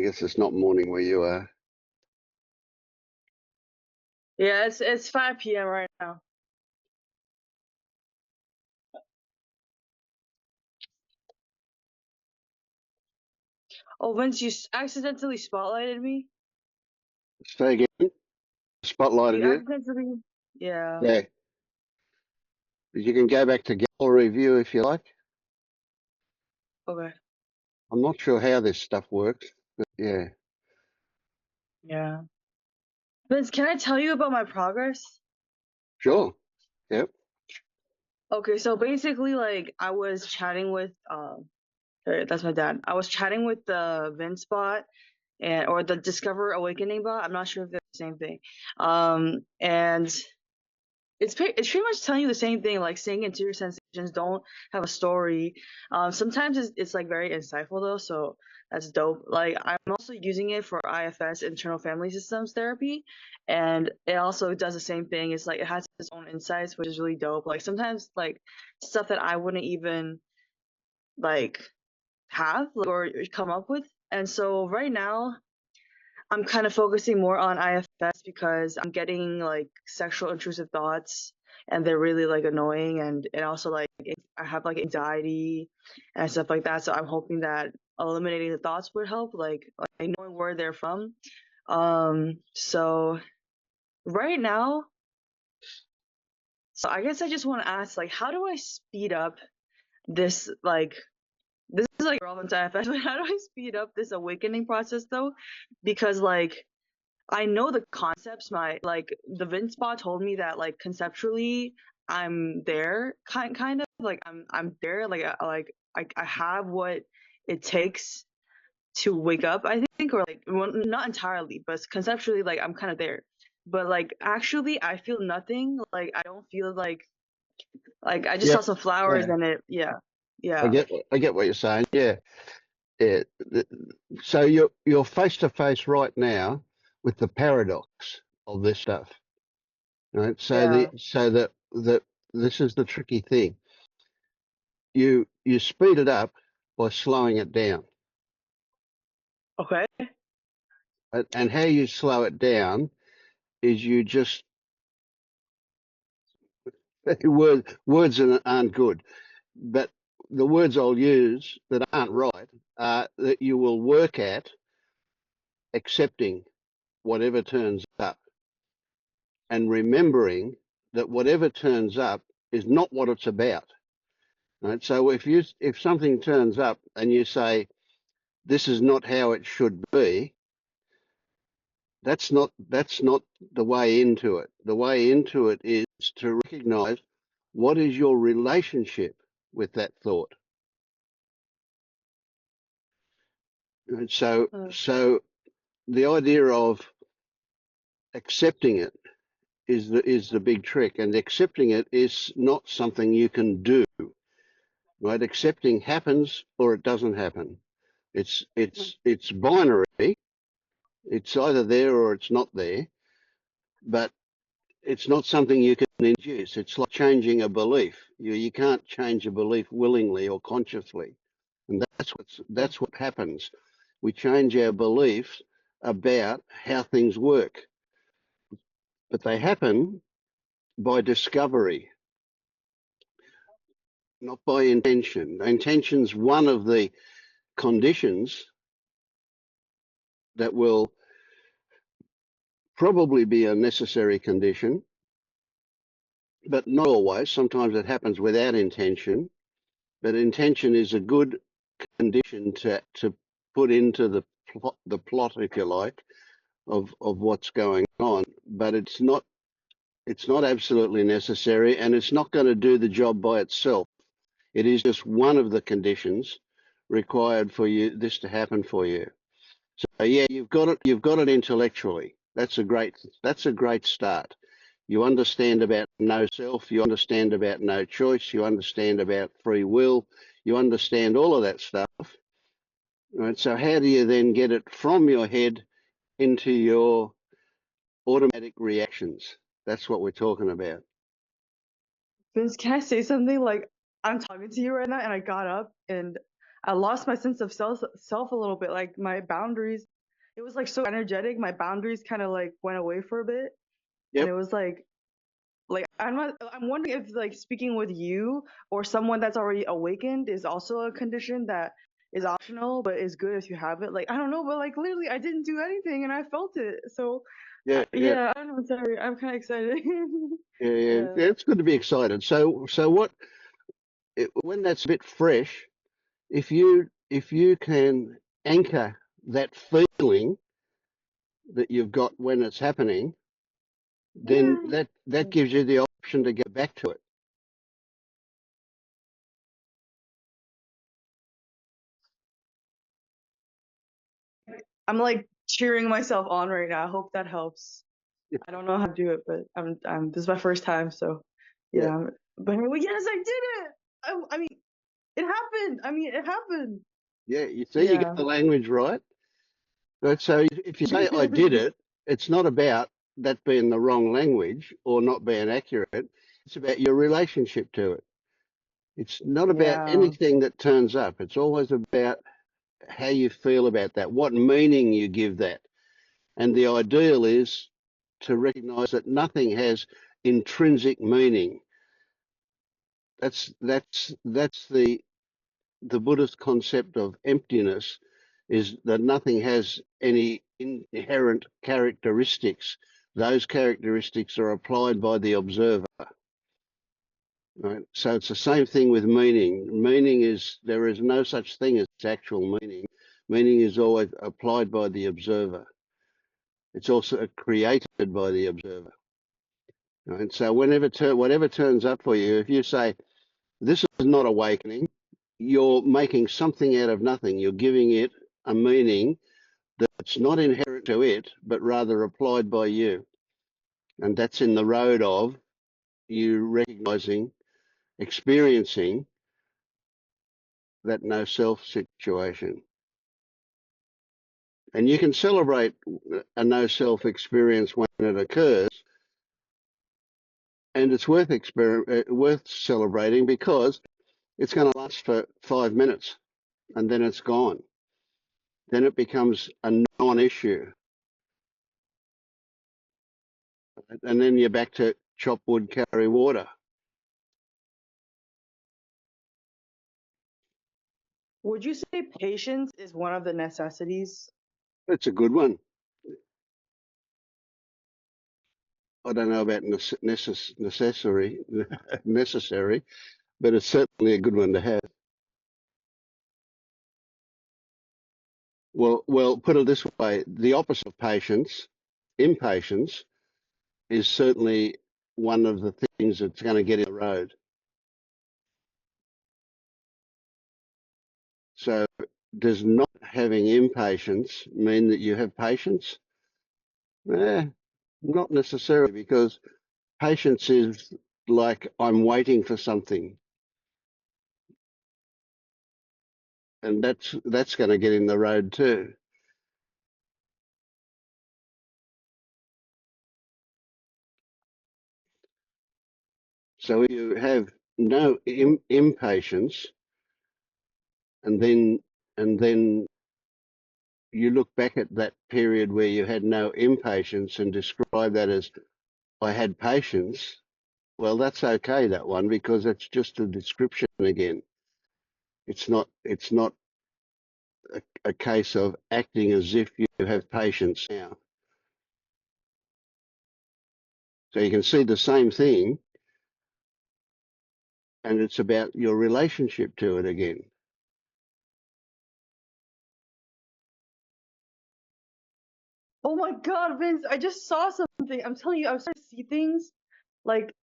guess it's not morning where you are. Yeah, it's 5 p.m. right now. Oh, Vince, you accidentally spotlighted me. Say again. Spotlighted You you. accidentally, yeah. Yeah. You can go back to gallery view if you like. Okay, I'm not sure how this stuff works, but yeah. yeah. Vince, can I tell you about my progress? Sure. Yep. Okay, so basically, like, I was chatting with sorry, that's my dad. I was chatting with the Vince bot or the Discover Awakening bot. I'm not sure if they're the same thing. And it's pretty much telling you the same thing, like saying into your sensations, don't have a story. Sometimes it's like very insightful though, so that's dope. Like I'm also using it for IFS, internal family systems therapy, and it also does the same thing. It's like it has its own insights, which is really dope. Like sometimes like stuff that I wouldn't even like have or come up with. And so right now I'm kind of focusing more on IFS because I'm getting like sexual intrusive thoughts and they're really like annoying, and also like I have like anxiety and stuff like that. So I'm hoping that eliminating the thoughts would help, like knowing where they're from. So right now, so I guess I just want to ask, like, how do I speed up this, like, this is like relevant to IFS, but how do I speed up this awakening process though? Because like I know the concepts. My like the Vince Spa told me that like conceptually I'm there, kind of like I'm there. I have what it takes to wake up. I think, or like well, not entirely, but conceptually like I'm kind of there. But like actually, I feel nothing. Like I don't feel like I just saw Yep. some flowers Yeah. and it. Yeah, I yeah. get what you're saying. Yeah. Yeah. So you're face to face right now with the paradox of this stuff. Right? Yeah. So that this is the tricky thing. You speed it up by slowing it down. Okay. And how you slow it down is you just words aren't good, but the words I'll use that aren't right are that you will work at accepting whatever turns up and remembering that whatever turns up is not what it's about. Right? So if something turns up and you say this is not how it should be, that's not the way into it. The way into it is to recognize what is your relationship with that thought. And so the idea of accepting it is the big trick, and accepting it is not something you can do. Right? Accepting happens or it doesn't happen. It's binary. It's either there or it's not there, but it's not something you can induce. It's like changing a belief. You can't change a belief willingly or consciously, and that's what happens. We change our beliefs about how things work, but they happen by discovery, not by intention. Intention's one of the conditions that will probably be a necessary condition, but not always. Sometimes it happens without intention, but intention is a good condition to put into the plot, if you like, of what's going on. But it's not absolutely necessary, and it's not going to do the job by itself. It is just one of the conditions required for you this to happen for you. So yeah, you've got it intellectually. That's a great start. You understand about no self, you understand about no choice, you understand about free will, you understand all of that stuff. Right? So how do you then get it from your head into your automatic reactions? That's what we're talking about. Vince, can I say something? Like, I'm talking to you right now, and I got up and I lost my sense of self a little bit, like my boundaries it was like so energetic. My boundaries kind of like went away for a bit, and Yep. it was like I'm wondering if like speaking with you or someone that's already awakened is also a condition that is optional but is good if you have it. Like I don't know, but like literally I didn't do anything and I felt it. So Yeah. Yeah. yeah, I don't know. Sorry, I'm kind of excited. Yeah. Yeah. Yeah. Yeah. It's good to be excited. So when that's a bit fresh, if you can anchor that feeling that you've got when it's happening, then Yeah. that gives you the option to get back to it. I'm like cheering myself on right now. I hope that helps. I don't know how to do it, but this is my first time, so Yeah. yeah. But anyway, yes, I did it. I mean, it happened. I mean, it happened. Yeah. You see, you got Yeah. the language right. But so if you say I did it, it's not about that being the wrong language or not being accurate. It's about your relationship to it. It's not about Yeah. anything that turns up. It's always about how you feel about that, what meaning you give that. And the ideal is to recognize that nothing has intrinsic meaning. That's the Buddhist concept of emptiness, is that nothing has any inherent characteristics. Those characteristics are applied by the observer. Right? So it's the same thing with meaning. Meaning is, there is no such thing as actual meaning. Meaning is always applied by the observer. It's also created by the observer. Right? So whatever turns up for you, if you say this is not awakening, you're making something out of nothing. You're giving it a meaning that's not inherent to it, but rather applied by you. And that's in the road of you recognizing, experiencing that no self situation. And you can celebrate a no self experience when it occurs, and it's worth celebrating because it's going to last for 5 minutes and then it's gone. Then it becomes a non-issue, and then you're back to chop wood, carry water. Would you say patience is one of the necessities? It's a good one. I don't know about necessary, but it's certainly a good one to have. Well, put it this way: the opposite of patience, impatience, is certainly one of the things that's going to get in the road. So, does not having impatience mean that you have patience? Eh, not necessarily, because patience is like I'm waiting for something, and that's going to get in the road too. So if you have no impatience, and then you look back at that period where you had no impatience and describe that as I had patience, well, that's okay, that one, because it's just a description again. It's not a case of acting as if you have patience now. So you can see the same thing, and it's about your relationship to it again. Oh my God, Vince, I just saw something. I'm telling you, I was starting to see things like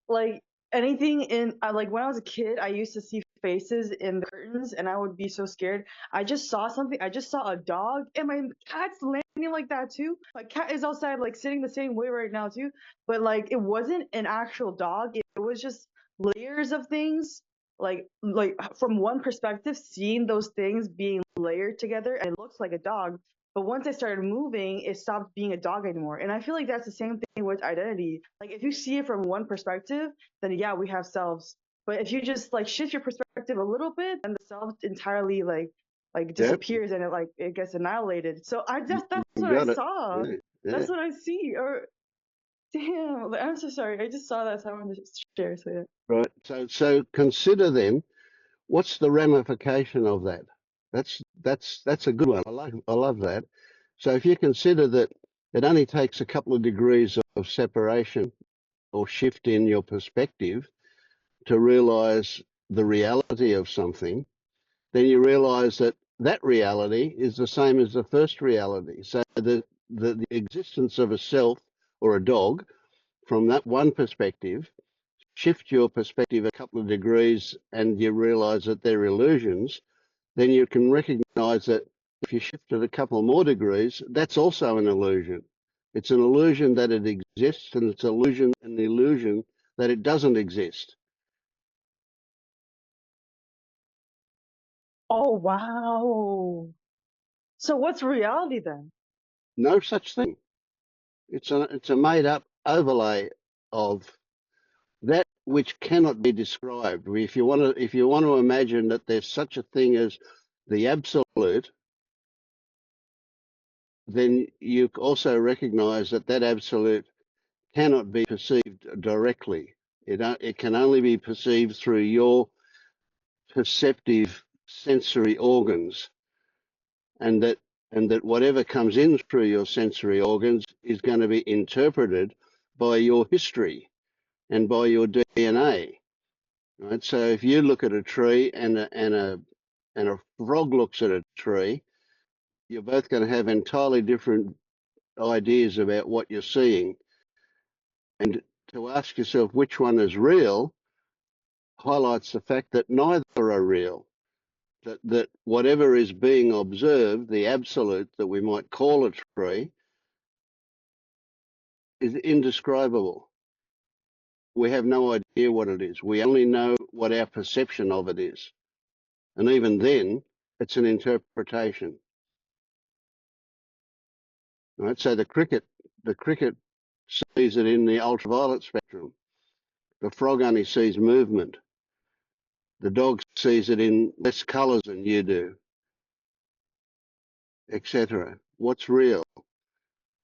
anything in like when I was a kid, I used to see faces in the curtains and I would be so scared. I just saw something. I just saw a dog and my cat's landing like that too. My cat is outside like sitting the same way right now too. But like it wasn't an actual dog. It was just layers of things. Like from one perspective, seeing those things being layered together and it looks like a dog. But once I started moving, it stopped being a dog anymore. And I feel like that's the same thing with identity. Like if you see it from one perspective, then yeah, we have selves. But if you just like shift your perspective a little bit, then the self entirely like like Yep. disappears and it gets annihilated. So that's You what I got it. saw. Yeah. Yeah. That's what I see. Or damn, I'm so sorry. I just saw that, so I wanted to share. So yeah. Right. So consider then what's the ramification of that. That's a good one. I love that. So if you consider that it only takes a couple of degrees of separation or shift in your perspective to realize the reality of something, then you realize that that reality is the same as the first reality. So the existence of a self or a dog from that one perspective, shift your perspective a couple of degrees and you realize that they're illusions, then you can recognize that if you shift it a couple more degrees, that's also an illusion. It's an illusion that it exists, and it's an illusion that it doesn't exist. Oh wow. So what's reality then? No such thing. It's a made up overlay of that which cannot be described. If you want to imagine that there's such a thing as the absolute, then you also recognize that that absolute cannot be perceived directly. It can only be perceived through your perceptive sensory organs, and that whatever comes in through your sensory organs is going to be interpreted by your history and by your DNA. Right? So if you look at a tree and a frog looks at a tree, you're both going to have entirely different ideas about what you're seeing. And to ask yourself which one is real highlights the fact that neither are real. That whatever is being observed, the absolute that we might call a tree, is indescribable. We have no idea what it is. We only know what our perception of it is. And even then, it's an interpretation. Right? So the cricket sees it in the ultraviolet spectrum. The frog only sees movement. The dog sees it in less colours than you do, etc. What's real?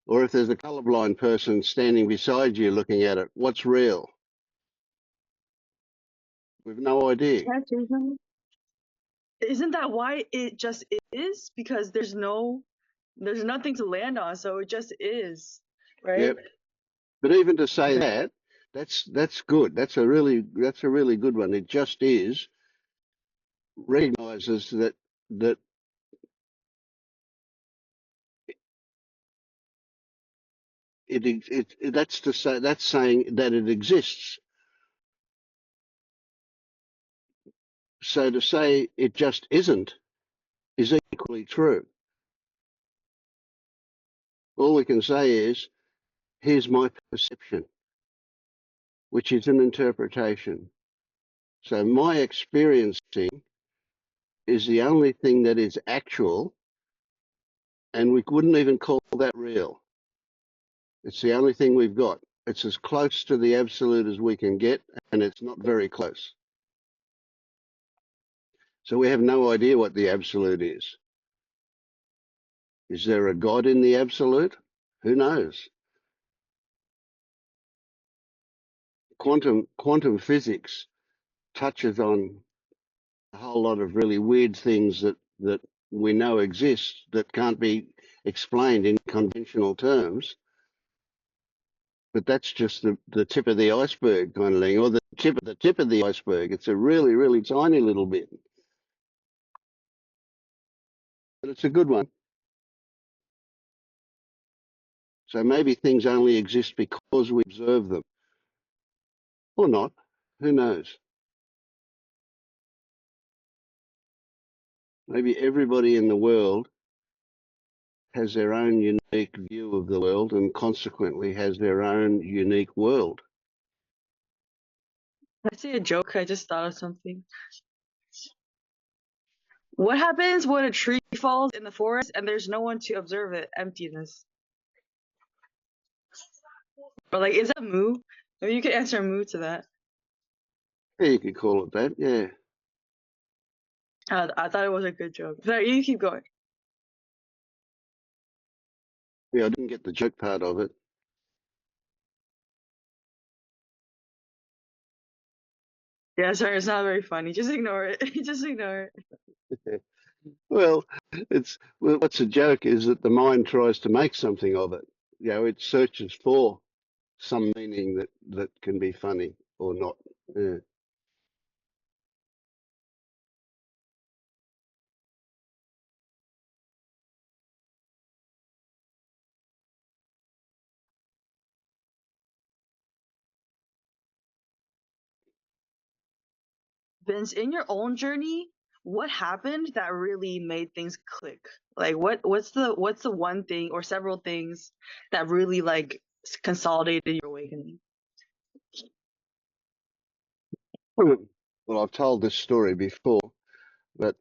Or if there's a colourblind person standing beside you looking at it, what's real? We've no idea. Can I say something? Isn't that why it just is? Because there's nothing to land on, so it just is, right? Yep. But even to say that, that's good. That's a really good one. It just is recognises that that's to say that's saying that it exists. So to say it just isn't is equally true. All we can say is, here's my perception, which is an interpretation. So my experiencing is the only thing that is actual, and we wouldn't even call that real. It's the only thing we've got. It's as close to the absolute as we can get, and it's not very close. So we have no idea what the absolute is. Is there a God in the absolute? Who knows? Quantum physics touches on a whole lot of really weird things that we know exist that can't be explained in conventional terms. But that's just the tip of the iceberg kind of thing, or the tip of the iceberg. It's a really, really tiny little bit, but it's a good one. So maybe things only exist because we observe them, or not. Who knows? Maybe everybody in the world has their own unique view of the world and consequently has their own unique world. Can I say a joke? I just thought of something. What happens when a tree falls in the forest and there's no one to observe it? Emptiness. Or like, is that moo? Maybe you could answer moo to that. Yeah, you could call it that. Yeah. I thought it was a good joke. Sorry, you keep going. Yeah, I didn't get the joke part of it. Yeah, sorry, it's not very funny. Just ignore it. Just ignore Well, what's a joke is that the mind tries to make something of it. You know, it searches for some meaning that can be funny or not. Yeah. it. Vince, in your own journey, what happened that really made things click? Like, what's the one thing or several things that really like consolidated your awakening? Well, I've told this story before, but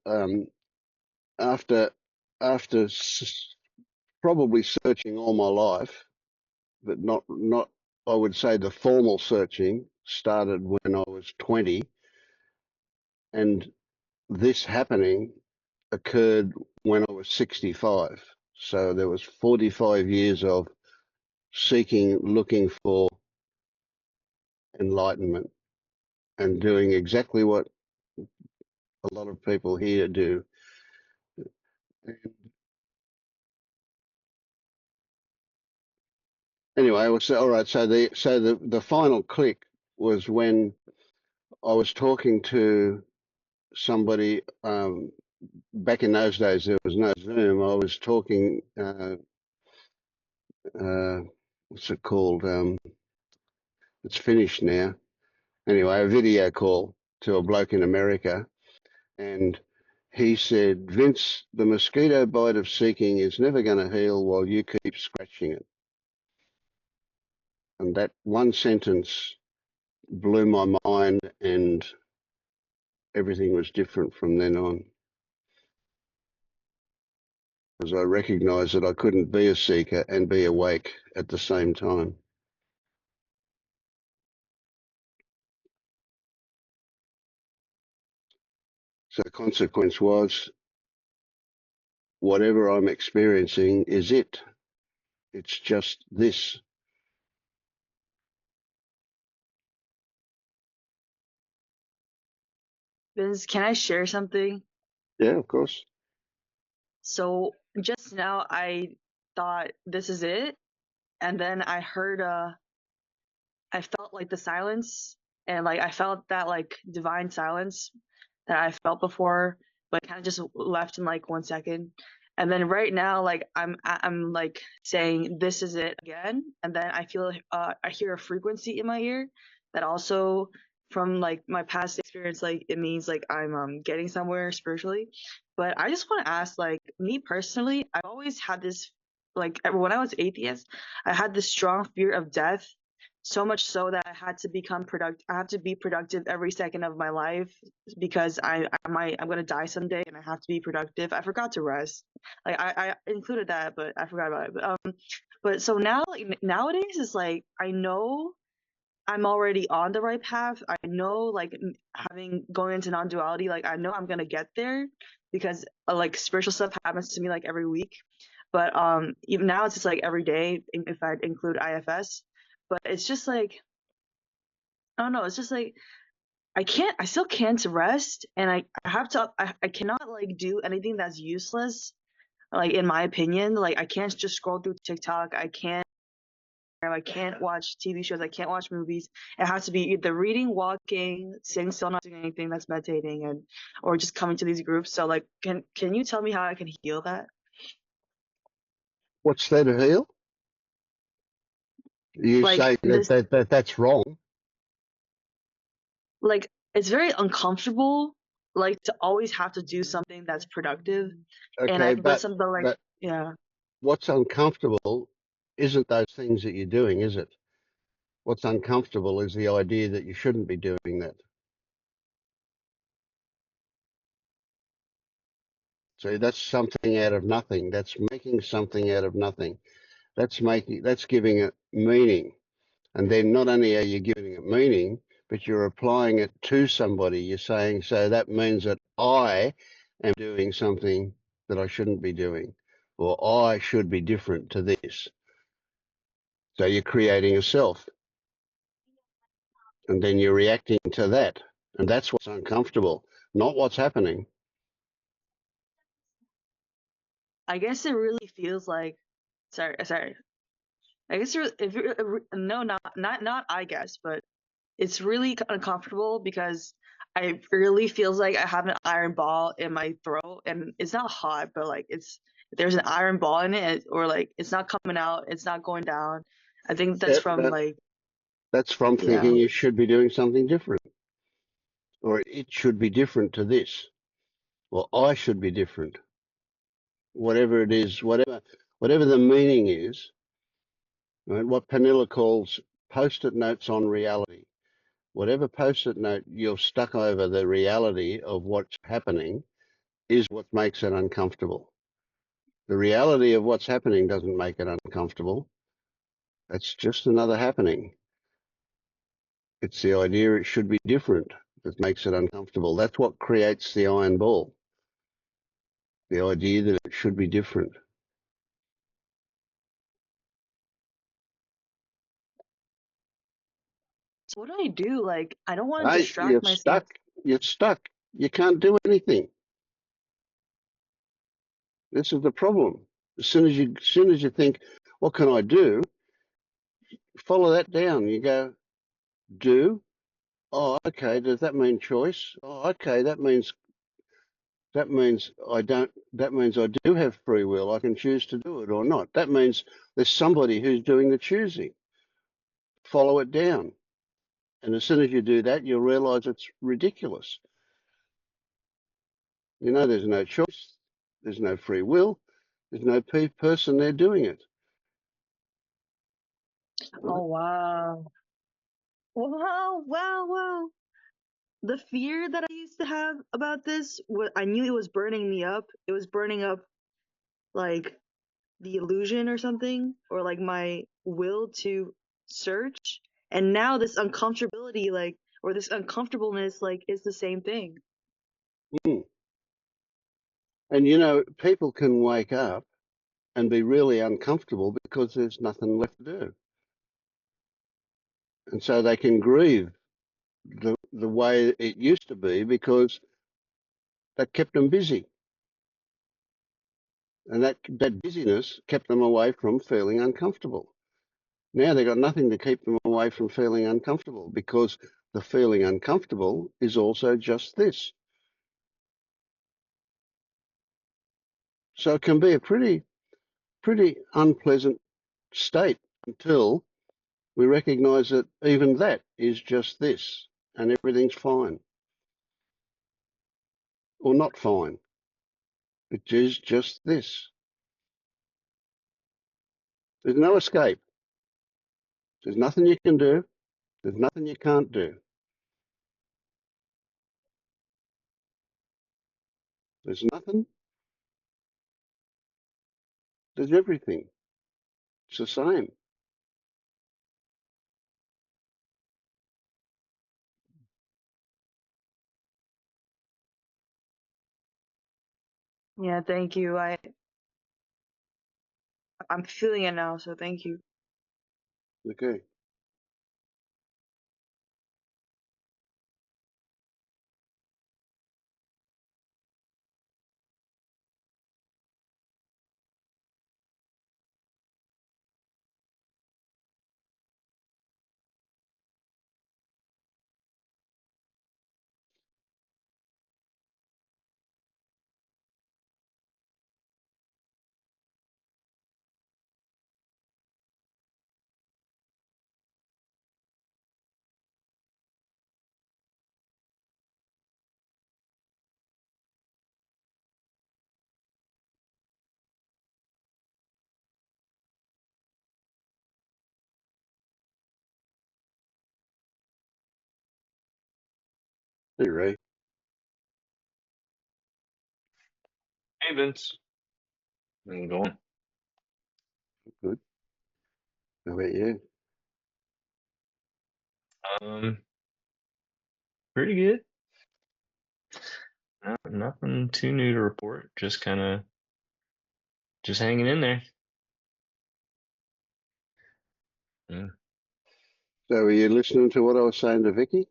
after probably searching all my life, but not I would say the formal searching started when I was 20, and this happening occurred when I was 65. So there was 45 years of seeking, looking for enlightenment and doing exactly what a lot of people here do. Anyway, I was all right. So the final click was when I was talking to somebody. Back in those days, there was no Zoom. I was talking. Uh, what's it called? It's finished now. Anyway, a video call to a bloke in America, and he said, "Vince, the mosquito bite of seeking is never going to heal while you keep scratching it." And that one sentence blew my mind, and everything was different from then on. Because I recognised that I couldn't be a seeker and be awake at the same time. So the consequence was whatever I'm experiencing is it. It's just this. Vince, can I share something? Yeah, of course. So just now I thought this is it, and then I felt like the silence, and like I felt that like divine silence that I felt before, but kind of just left in like 1 second. And then right now, like I'm like saying this is it again, and then I feel I hear a frequency in my ear that also from like my past experience, like it means like I'm getting somewhere spiritually. But I just want to ask, like me personally, I've always had this like when I was atheist, I had this strong fear of death, so much so that I had to become product I have to be productive every second of my life because I'm gonna die someday and I have to be productive. I forgot to rest. Like I included that, but I forgot about it. But so now like nowadays it's like I know I'm already on the right path. I know like having going into non-duality, like I know I'm gonna get there because like spiritual stuff happens to me like every week. But even now it's just like every day if I include IFS. But it's just like I don't know. It's just like I still can't rest, and I have to. I cannot like do anything that's useless. Like in my opinion, like I can't just scroll through TikTok. I can't watch TV shows. I can't watch movies. It has to be either reading, walking, sitting still, not doing anything that's meditating, and or just coming to these groups. So like, can you tell me how I can heal that? What's there to heal? You Like say this, that's wrong. like it's very uncomfortable, like to always have to do something that's productive, and I Okay, but some but like but yeah. what's uncomfortable isn't those things that you're doing, is it? What's uncomfortable is the idea that you shouldn't be doing that. See, that's something out of nothing. That's making something out of nothing. That's giving it meaning. And then not only are you giving it meaning, but you're applying it to somebody. You're saying, so that means that I am doing something that I shouldn't be doing, or I should be different to this. So you're creating a self, and then you're reacting to that. And that's what's uncomfortable, not what's happening. I guess it really feels like, sorry. I guess no, not I guess, but it's really uncomfortable because I really feels like I have an iron ball in my throat, and it's not hot, but like there's an iron ball in it, or like it's not coming out, it's not going down. I think that's Yeah, from like, that's from yeah. thinking you should be doing something different, or it should be different to this, or I should be different. Whatever it is, whatever the meaning is, right? What Panilla calls post-it notes on reality. Whatever post-it note you're stuck over the reality of what's happening is what makes it uncomfortable. The reality of what's happening doesn't make it uncomfortable. That's just another happening. It's the idea it should be different that makes it uncomfortable. That's what creates the iron ball. The idea that it should be different. So what do I do? Like, I don't want to Hey, you're distract myself. stuck. You're stuck. You can't do anything. This is the problem. As soon as you think, what can I do? Follow that down. You go, do. Oh, okay. Does that mean choice? Oh, okay. That means I don't. That means I do have free will. I can choose to do it or not. That means there's somebody who's doing the choosing. Follow it down. And as soon as you do that, you'll realize it's ridiculous. You know, there's no choice. There's no free will. There's no person there doing it. Right? Oh wow. Wow. The fear that I used to have about this, what I knew it was burning me up. It was burning up like the illusion or something, or like my will to search. And now this uncomfortability, like, or this uncomfortableness, like, is the same thing. Mm. And you know, people can wake up and be really uncomfortable because there's nothing left to do. And so they can grieve the way it used to be because that kept them busy. And that busyness kept them away from feeling uncomfortable. Now they've got nothing to keep them away from feeling uncomfortable because the feeling uncomfortable is also just this. So it can be a pretty unpleasant state until we recognize that even that is just this and everything's fine or not fine. It is just this. There's no escape. There's nothing you can do. There's nothing you can't do. There's nothing. There's everything. It's the same. Yeah, thank you. I'm feeling it now, so thank you. Okay. Hey, Ray. Hey Vince, how's it going? Good. How about you? Um, Pretty good. Nothing too new to report. Just kind of just hanging in there. Yeah. So were you listening to what I was saying to Vicky?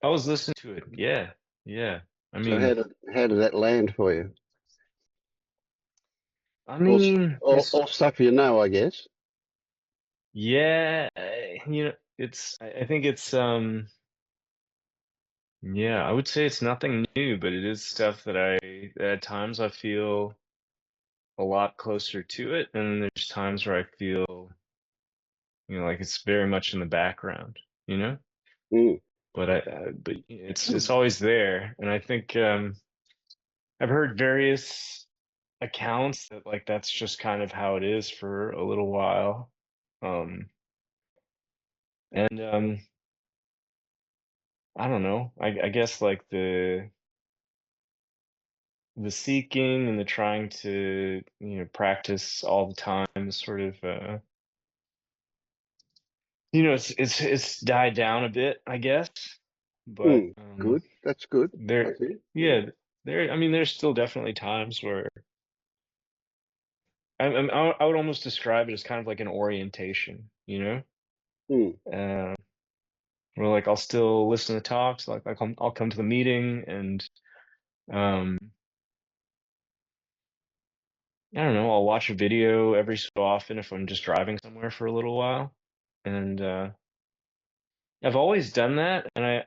I was listening to it. Yeah, yeah. I So mean, how did that land for you? I mean, it's All stuff you know, I guess. yeah. I think it's yeah. I would say it's nothing new, but it is stuff that at times I feel a lot closer to it, and there's times where I feel, like it's very much in the background, you know. Mm, But it's always there, and I think I've heard various accounts that like that's just kind of how it is for a little while. Um, and I don't know. I guess like the seeking and the trying to, practice all the time is sort of it's died down a bit, I guess. But good. That's good, I there think. yeah, I mean there's still definitely times where I would almost describe it as kind of like an orientation, Mm, Uh, where like I'll still listen to talks, like I'll come to the meeting and um I don't know, I'll watch a video every so often if I'm just driving somewhere for a little while. And I've always done that, and I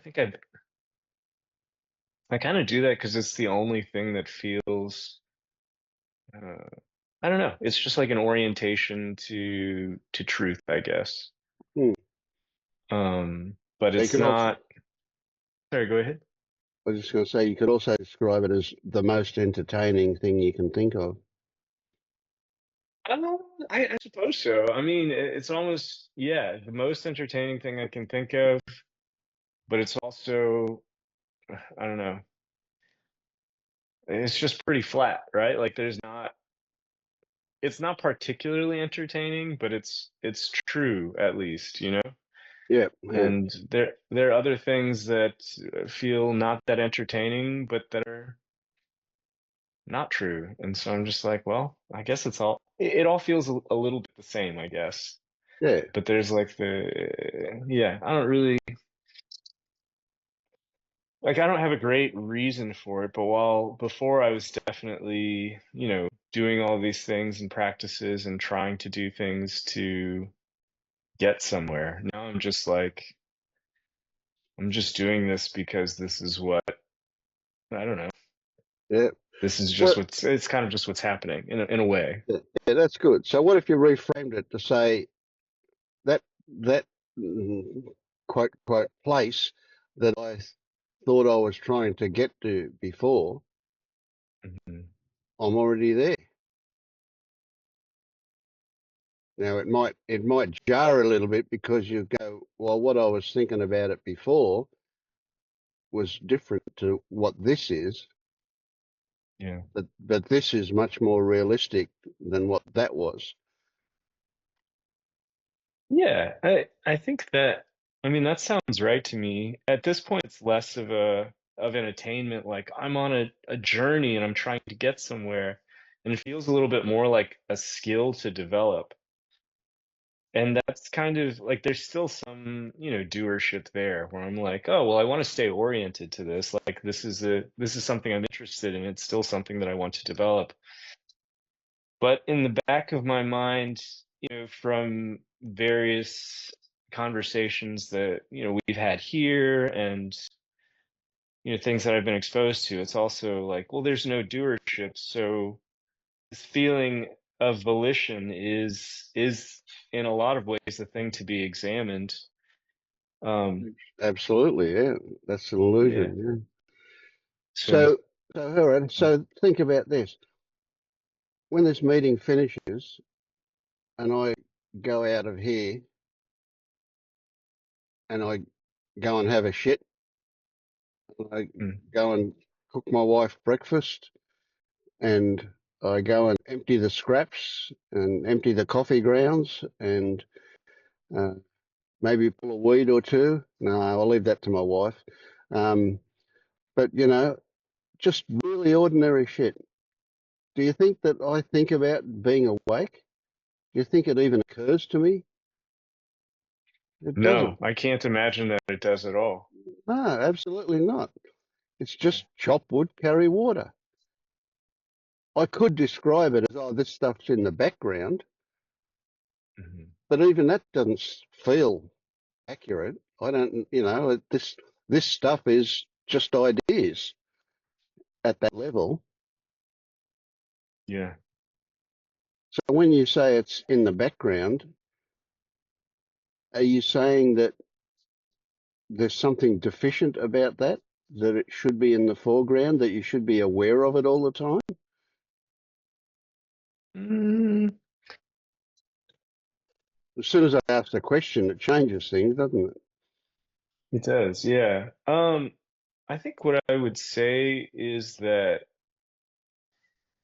think I kind of do that because it's the only thing that feels uh, I don't know. It's just like an orientation to truth, I guess. mm. But So you it's could also, not. Sorry, go ahead. I was just going to say, you could also describe it as the most entertaining thing you can think of. I suppose so. I mean, it's almost, yeah, the most entertaining thing I can think of, but it's also, I don't know, it's just pretty flat, right? Like it's not particularly entertaining, but it's true at least, Yeah, yeah, And there are other things that feel not that entertaining, but that are not true. And so I'm just like, well, I guess it all feels a little bit the same, I guess. yeah, But there's like yeah, I don't really like I don't have a great reason for it, but while before I was definitely, doing all these things and practices and trying to do things to get somewhere. Now I'm just doing this because this is what I don't know. yeah. This is just What? it's kind of just what's happening in a way. Yeah, yeah, that's good. So what if you reframed it to say that that mm, quote place that I thought I was trying to get to before, Mhm. I'm already there. Now it might jar a little bit because you go, well, what I was thinking about it before was different to what this is, Yeah. but this is much more realistic than what that was. Yeah, I think that I mean that sounds right to me. At this point it's less of an attainment, like I'm on a journey and I'm trying to get somewhere. And it feels a little bit more like a skill to develop. And that's kind of like there's still some, doership there where I'm like, oh, well, I want to stay oriented to this. Like this is something I'm interested in. It's still something that I want to develop. But in the back of my mind, from various conversations that, we've had here and, things that I've been exposed to, it's also like, well, there's no doership. So this feeling of volition is in a lot of ways the thing to be examined. Um, Absolutely, yeah, that's an yeah. illusion. Yeah. So, So all right. So think about this: when this meeting finishes and I go out of here and I go and have a shit, and I mm, go and cook my wife breakfast, and I go and empty the scraps and empty the coffee grounds and maybe pull a weed or two. No, I'll leave that to my wife. Um, but just really ordinary shit. Do you think that I think about being awake? Do you think it even occurs to me? It No, doesn't. I can't imagine that it does at all. No, absolutely not. It's just chop wood, carry water. I could describe it as, oh, this stuff's in the background, Mhm. but even that doesn't feel accurate. I don't, this stuff is just ideas at that level. Yeah. So when you say it's in the background, are you saying that there's something deficient about that, that it should be in the foreground, that you should be aware of it all the time? Mm, As soon as I ask the question, it changes things, doesn't it? it does, yeah. I think what I would say is that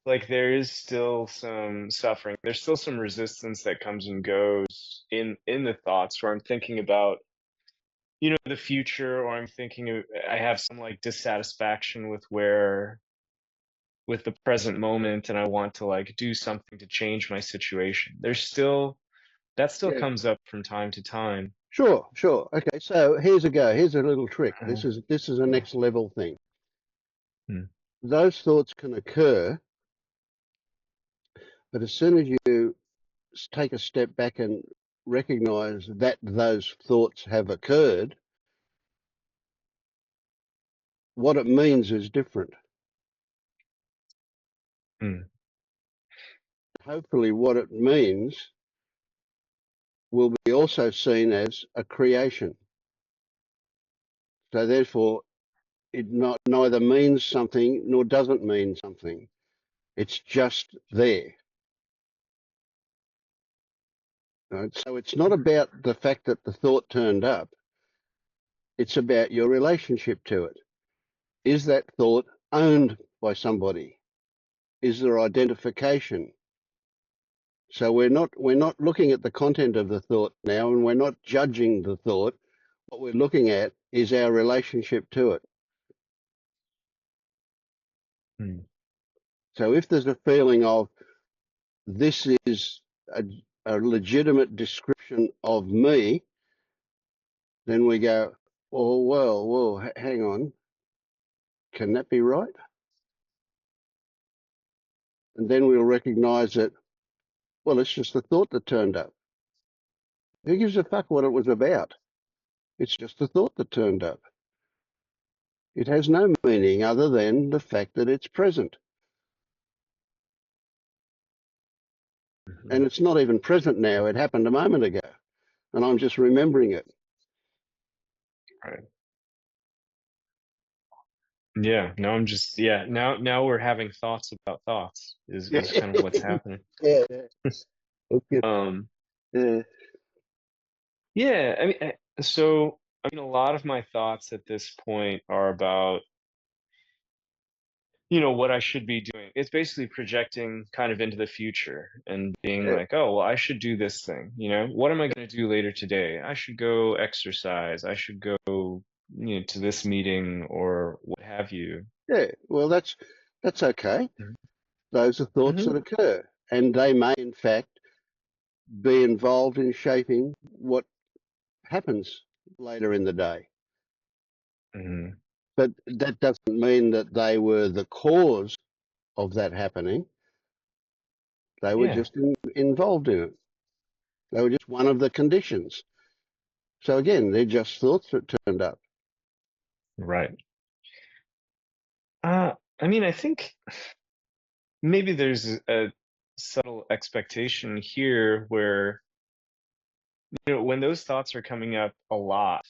like there is still some suffering. There's still some resistance that comes and goes in the thoughts where I'm thinking about, the future, or I'm thinking I have some like dissatisfaction with the present moment, and I want to like do something to change my situation. That still Yeah. comes up from time to time. Sure, sure. Okay, so here's a go. Here's a little trick. Uh, This is a next level thing. hmm, Those thoughts can occur, but as soon as you take a step back and recognize that those thoughts have occurred, what it means is different. hmm, Hopefully, what it means will be also seen as a creation. So therefore, it neither means something nor doesn't mean something. It's just there. Right? So it's not about the fact that the thought turned up. It's about your relationship to it. Is that thought owned by somebody? Is there identification? So we're not looking at the content of the thought now, and we're not judging the thought. What we're looking at is our relationship to it. hmm. So if there's a feeling of this is a legitimate description of me, then we go, oh well, hang on, can that be right? And then we'll recognise that, well, it's just a thought that turned up. Who gives a fuck what it was about? It's just a thought that turned up. It has no meaning other than the fact that it's present. Mhm. And it's not even present now. It happened a moment ago. And I'm just remembering it. Right. Yeah, no, I'm just yeah, now we're having thoughts about thoughts Yeah. is kind of what's happening. Yeah. Okay. Um, Yeah. yeah, I mean, so I mean, a lot of my thoughts at this point are about, what I should be doing. It's basically projecting kind of into the future and being Yeah. like, oh, well, I should do this thing, what am I going to do later today? I should go exercise. I should go, to this meeting or what have you. Yeah. Well, that's okay. Mhm. Those are thoughts Hmm. that occur. And they may, in fact, be involved in shaping what happens later in the day. Hmm. But that doesn't mean that they were the cause of that happening. They were Yeah, just involved in it. They were just one of the conditions. So again, they're just thoughts that turned up. right. I mean, I think maybe there's a subtle expectation here where, when those thoughts are coming up a lot,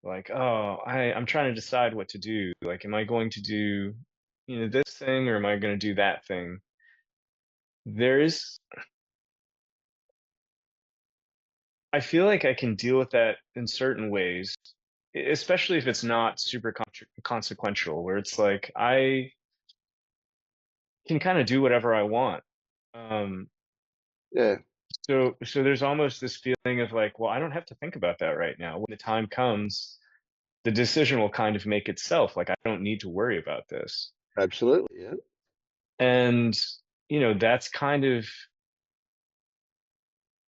like, oh, I'm trying to decide what to do. Like, am I going to do, this thing, or am I going to do that thing? There is, I feel like I can deal with that in certain ways, especially if it's not super consequential, where it's like I can kind of do whatever I want. Um, Yeah. so there's almost this feeling of like, well, I don't have to think about that right now. When the time comes, the decision will kind of make itself. Like, I don't need to worry about this. Absolutely. Yeah. And, that's kind of,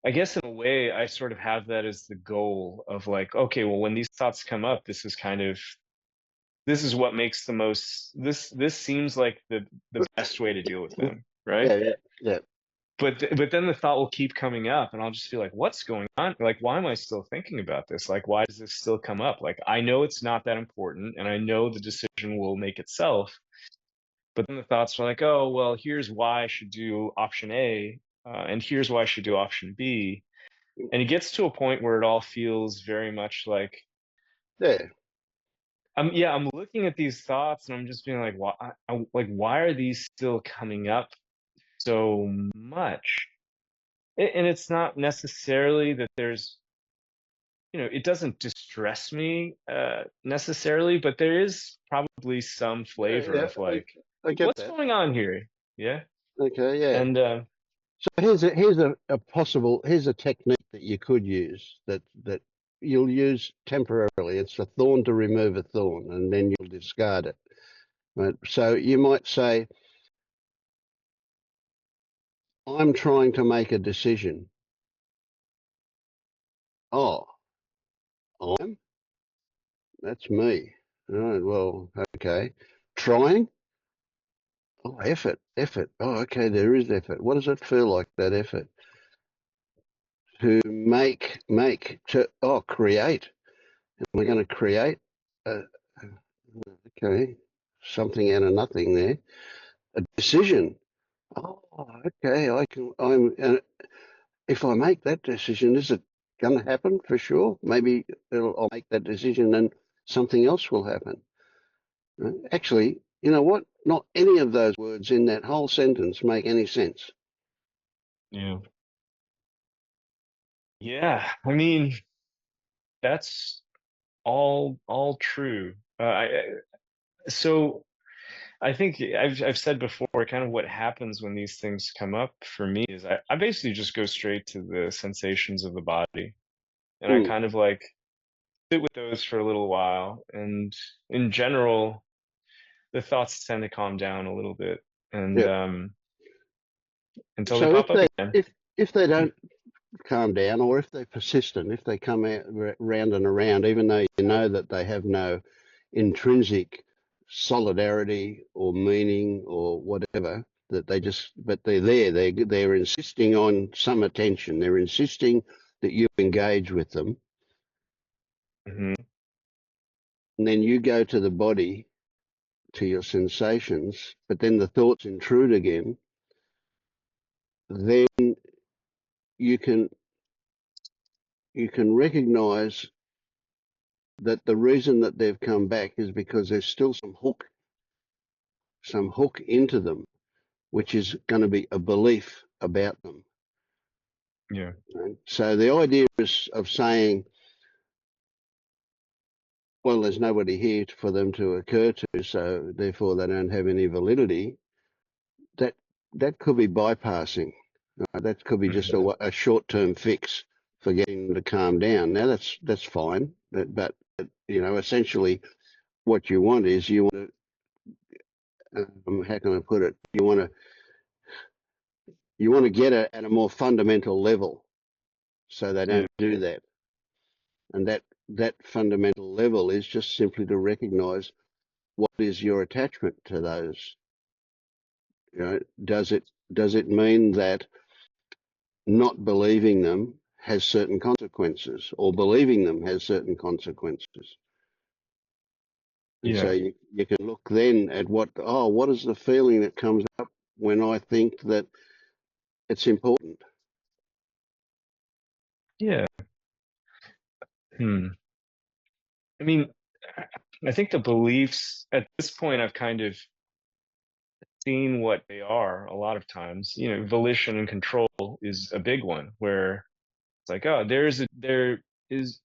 I guess in a way, I sort of have that as the goal of like, okay, well, when these thoughts come up, this is what makes the most, this seems like the best way to deal with them, right? Yeah. Yeah. Yeah. But then the thought will keep coming up, and I'll just feel like, what's going on? Like, why am I still thinking about this? Like, why does this still come up? Like, I know it's not that important, and I know the decision will make itself. But then the thoughts are like, oh, well, here's why I should do option A, and here's why I should do option B. And it gets to a point where it all feels very much like, Yeah. I'm looking at these thoughts, and I'm just being like, why are these still coming up so much? And it's not necessarily that there's, it doesn't distress me necessarily, but there is probably some Yeah. flavor Yeah. of like, I get what's that. going on here? Yeah. Okay. Yeah. And So here's a technique that you could use that you'll use temporarily. It's a thorn to remove a thorn, and then you'll discard it. Right? So you might say, I'm trying to make a decision. Oh, I'm? That's me. All right, well, okay. Trying? Oh, effort. Oh, okay, there is effort. What does it feel like, that effort? To create. Am I going to create? Uh, okay, something out of nothing there. A decision. Oh, okay, if I make that decision, is it going to happen for sure? Maybe I'll make that decision and something else will happen. Right? Actually, you know what? Not any of those words in that whole sentence make any sense. yeah, yeah. I mean, that's all true. So I think I've said before, kind of what happens when these things come up for me is I basically just go straight to the sensations of the body, and I Mm, kind of like sit with those for a little while. And in general, the thoughts tend to calm down a little bit, and yeah. until they So pop up again. if they don't calm down, or if they're persistent, if they come out round and around, even though you know that they have no intrinsic solidarity or meaning or whatever, that but they're there. They're insisting on some attention. They're insisting that you engage with them, Hmm. and then you go to the body, to your sensations, but then the thoughts intrude again. Then you can you can recognize that the reason that they've come back is because there's still some hook into them, which is going to be a belief about them. Yeah. Right? So the idea is of saying, well, there's nobody here for them to occur to, so therefore they don't have any validity. That that could be bypassing. Right? That could be just Hmm. a short-term fix for getting them to calm down. Now that's fine, but essentially what you want is you want to, how can I put it? You want to get it at a more fundamental level, so they Yeah. don't do that. And that fundamental level is just simply to recognise what is your attachment to those. Does it mean that not believing them has certain consequences, or believing them has certain consequences? And so Yeah. you can look then at what is the feeling that comes up when I think that it's important? Yeah. Hmm. I mean, I think the beliefs at this point, I've kind of seen what they are a lot of times. Volition and control is a big one where it's like, oh, there is, there's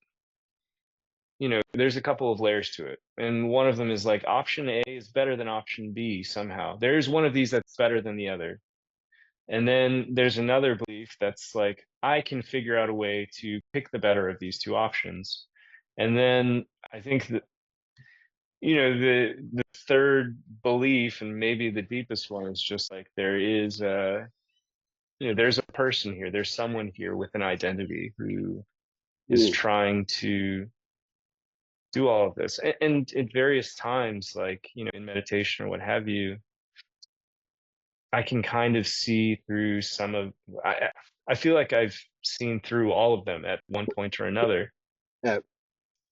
a couple of layers to it. And one of them is like option A is better than option B somehow. There's one of these that's better than the other. And then there's another belief that's like, I can figure out a way to pick the better of these two options. And then I think that the third belief, and maybe the deepest one, is just like there is there's a person here, there's someone here with an identity who is Mm. trying to do all of this. And at various times, like, in meditation or what have you, I can kind of see through I feel like I've seen through all of them at one point or another, Yeah,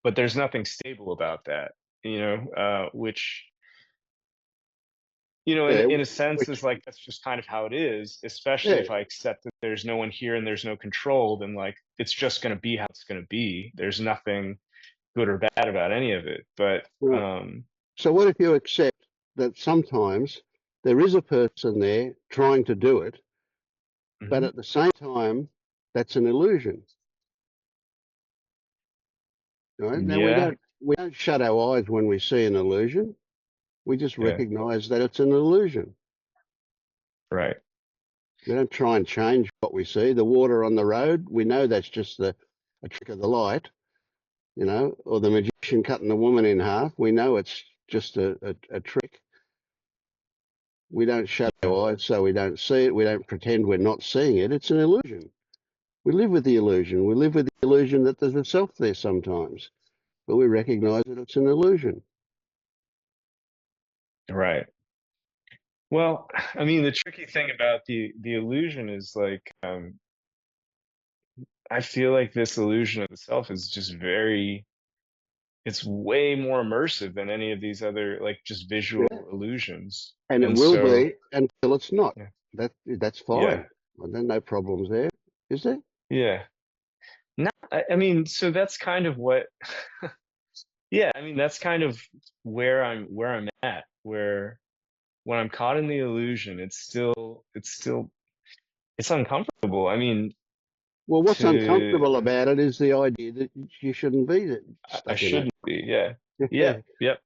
but there's nothing stable about that, which, yeah, in a sense is which, like, that's just kind of how it is, especially yeah, if I accept that there's no one here and there's no control, then like, it's just going to be how it's going to be. There's nothing good or bad about any of it. But, right. So what if you accept that sometimes there is a person there trying to do it, but mhm, at the same time, that's an illusion, right? Now yeah, we don't shut our eyes when we see an illusion. We just yeah, recognize that it's an illusion. right. We don't try and change what we see. The water on the road, we know that's just a trick of the light, or the magician cutting the woman in half. We know it's just a trick. We don't shut Yeah, our eyes so we don't see it. We don't pretend we're not seeing it. It's an illusion. We live with the illusion. We live with the illusion that there's a self there sometimes, but we recognize that it's an illusion. right. Well, I mean, the tricky thing about the illusion is like, I feel like this illusion of the self is just it's way more immersive than any of these other, like, just Yeah. visual illusions. And it And will so, be until it's not. yeah, That's yeah, fine. Well, there's no problems there, is there? yeah. No, I mean, so that's kind of what, yeah, I mean, that's kind of where I'm at, where when I'm caught in the illusion, it's uncomfortable. I mean, Well, what's to uncomfortable about it is the idea that you shouldn't be I stuck in it. shouldn't be, yeah, yeah, yep.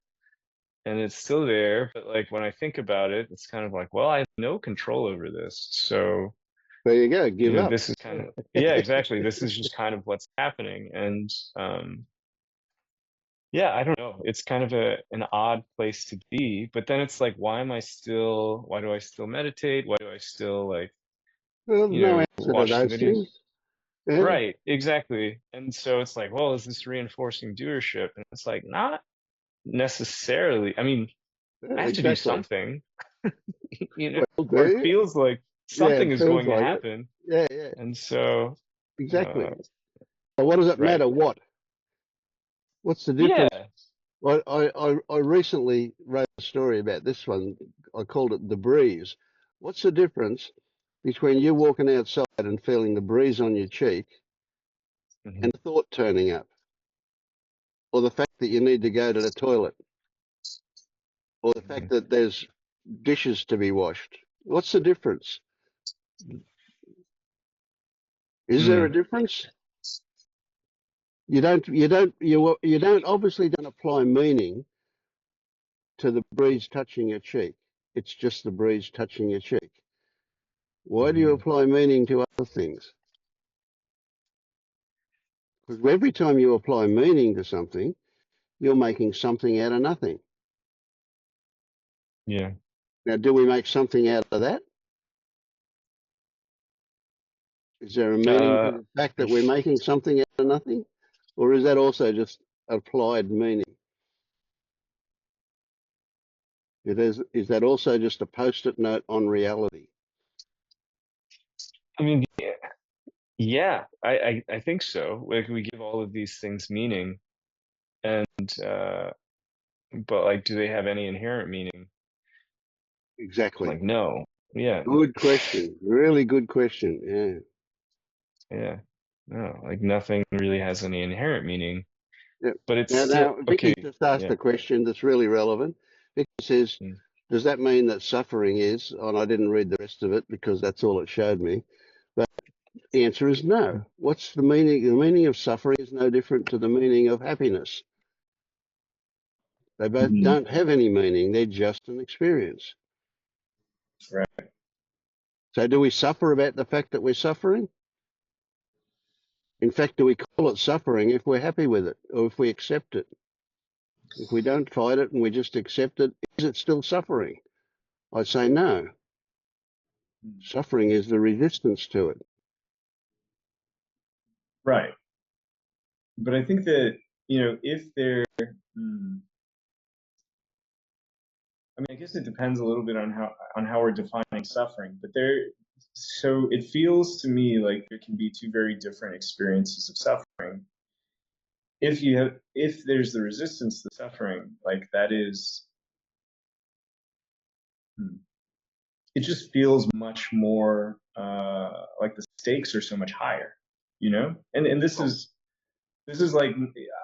And it's still there, but like when I think about it, it's kind of like, well, I have no control over this. So, There you go. Give up. this is kind of, yeah, exactly. This is just kind of what's happening. And yeah, I don't know. It's kind of an odd place to be, but then it's like, why do I still meditate? Why do I still, like, Well, there's no answer to watch the those videos? things. Yeah. Right, exactly. And so it's like, well, is this reinforcing doership? And it's like, not necessarily. I mean, Yeah, I have to do exactly. something, Well, or it do you? feels like Yeah, something it is feels going to like it. happen. Yeah, yeah, And so, exactly. uh, So what does it right. matter what? What's the difference? Yeah. I recently wrote a story about this one. I called it The Breeze. What's the difference between you walking outside and feeling the breeze on your cheek Hmm. and a thought turning up, or the fact that you need to go to the toilet, or the Hmm. fact that there's dishes to be washed? What's the difference? Is there a Mm. difference? You don't obviously don't apply meaning to the breeze touching your cheek. It's just the breeze touching your cheek. Why do you Hmm. apply meaning to other things? Because every time you apply meaning to something, you're making something out of nothing. Yeah. Now, do we make something out of that? Is there a meaning to Uh, the fact that we're making something out of nothing? Or is that also just applied meaning? Is that also just a post-it note on reality? I mean, yeah, I think so. Like, we give all of these things meaning, and but like, do they have any inherent meaning? Exactly. Like, no. Yeah. Good question. Really good question. Yeah. Yeah. No, like, nothing really has any inherent meaning, Yep. but it's still Now, okay. Vicky just asked Yeah. a question that's really relevant. Vicky says, Mm. does that mean that suffering is, and I didn't read the rest of it because that's all it showed me, but the answer is no. What's the meaning? The meaning of suffering is no different to the meaning of happiness. They both Mhm. don't have any meaning. They're just an experience. Right. So do we suffer about the fact that we're suffering? In fact, do we call it suffering if we're happy with it or if we accept it? If we don't fight it and we just accept it, is it still suffering? I say no. Suffering is the resistance to it. Right. But I think that, if there, I mean, I guess it depends a little bit on how we're defining suffering, but so it feels to me like there can be two very different experiences of suffering. If there's the resistance to suffering, like that is, it just feels much more like the stakes are so much higher, and this is like,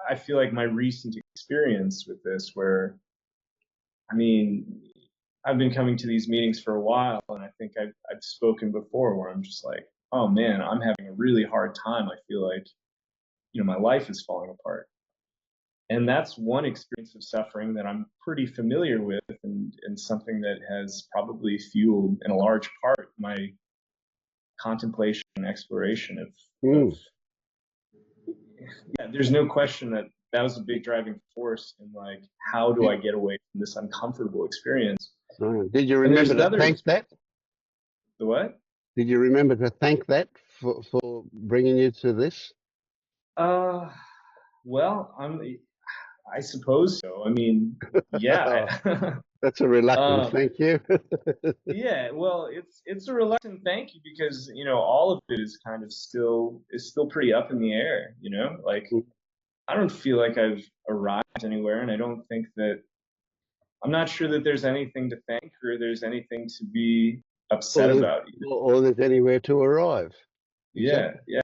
I feel like my recent experience with this, where, I mean, I've been coming to these meetings for a while, and I think I've spoken before where I'm just like, oh man, I'm having a really hard time. I feel like, my life is falling apart. And that's one experience of suffering that I'm pretty familiar with, and something that has probably fueled, in a large part, my contemplation and exploration of yeah, there's no question that that was a big driving force in, like, how do I get away from this uncomfortable experience? Did you And there's remember to another, thank that? the what? Did you remember to thank that for bringing you to this? Well, I suppose so. I mean, yeah. That's a reluctant um, thank you. yeah, well, it's a reluctant thank you, because, all of it is kind of still pretty up in the air, like, I don't feel like I've arrived anywhere, and I don't think that, I'm not sure that there's anything to thank, or there's anything to be or, upset there's, about either. or there's anywhere to arrive. Yeah, Exactly. yeah.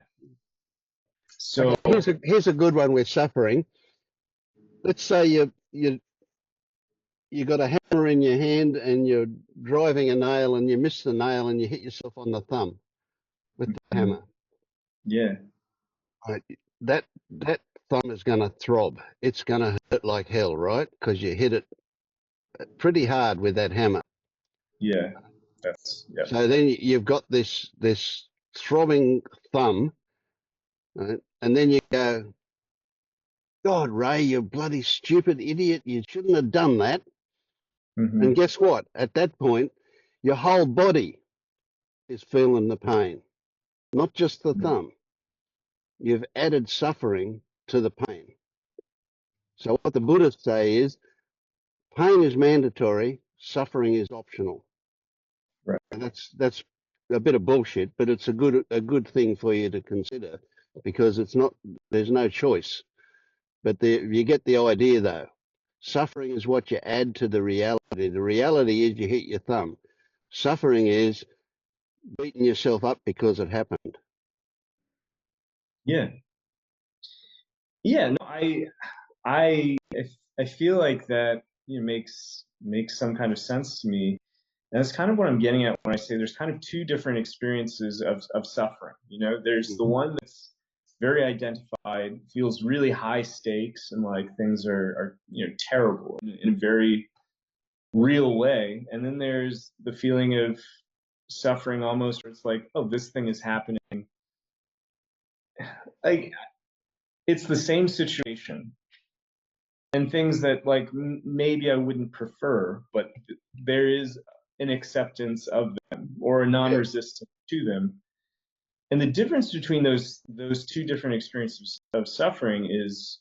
Okay, So, here's a good one with suffering. Let's say you got a hammer in your hand and you're driving a nail and you miss the nail and you hit yourself on the thumb with the hammer. yeah, Right? That thumb is going to throb. It's going to hurt like hell, right? Because you hit it pretty hard with that hammer. yeah, yeah. So then you've got this throbbing thumb, right? And then you go, God, Ray, you bloody stupid idiot! You shouldn't have done that. And guess what? At that point, your whole body is feeling the pain, not just the thumb. You've added suffering to the pain. So what the Buddhists say is, pain is mandatory, suffering is optional. Right. And that's a bit of bullshit, but it's a good thing for you to consider, because there's no choice. But you get the idea though. Suffering is what you add to the reality. The reality is you hit your thumb. Suffering is beating yourself up because it happened. Yeah. Yeah, no, I I feel like that, makes some kind of sense to me. And that's kind of what I'm getting at when I say there's kind of two different experiences of suffering. There's the one that's very identified, feels really high stakes, and like things are terrible in a very real way. And then there's the feeling of suffering, almost, where it's like, oh, this thing is happening. Like, it's the same situation, and things that, like, maybe I wouldn't prefer, but there is an acceptance of them, or a non-resistance to them. And the difference between those two different experiences of suffering is,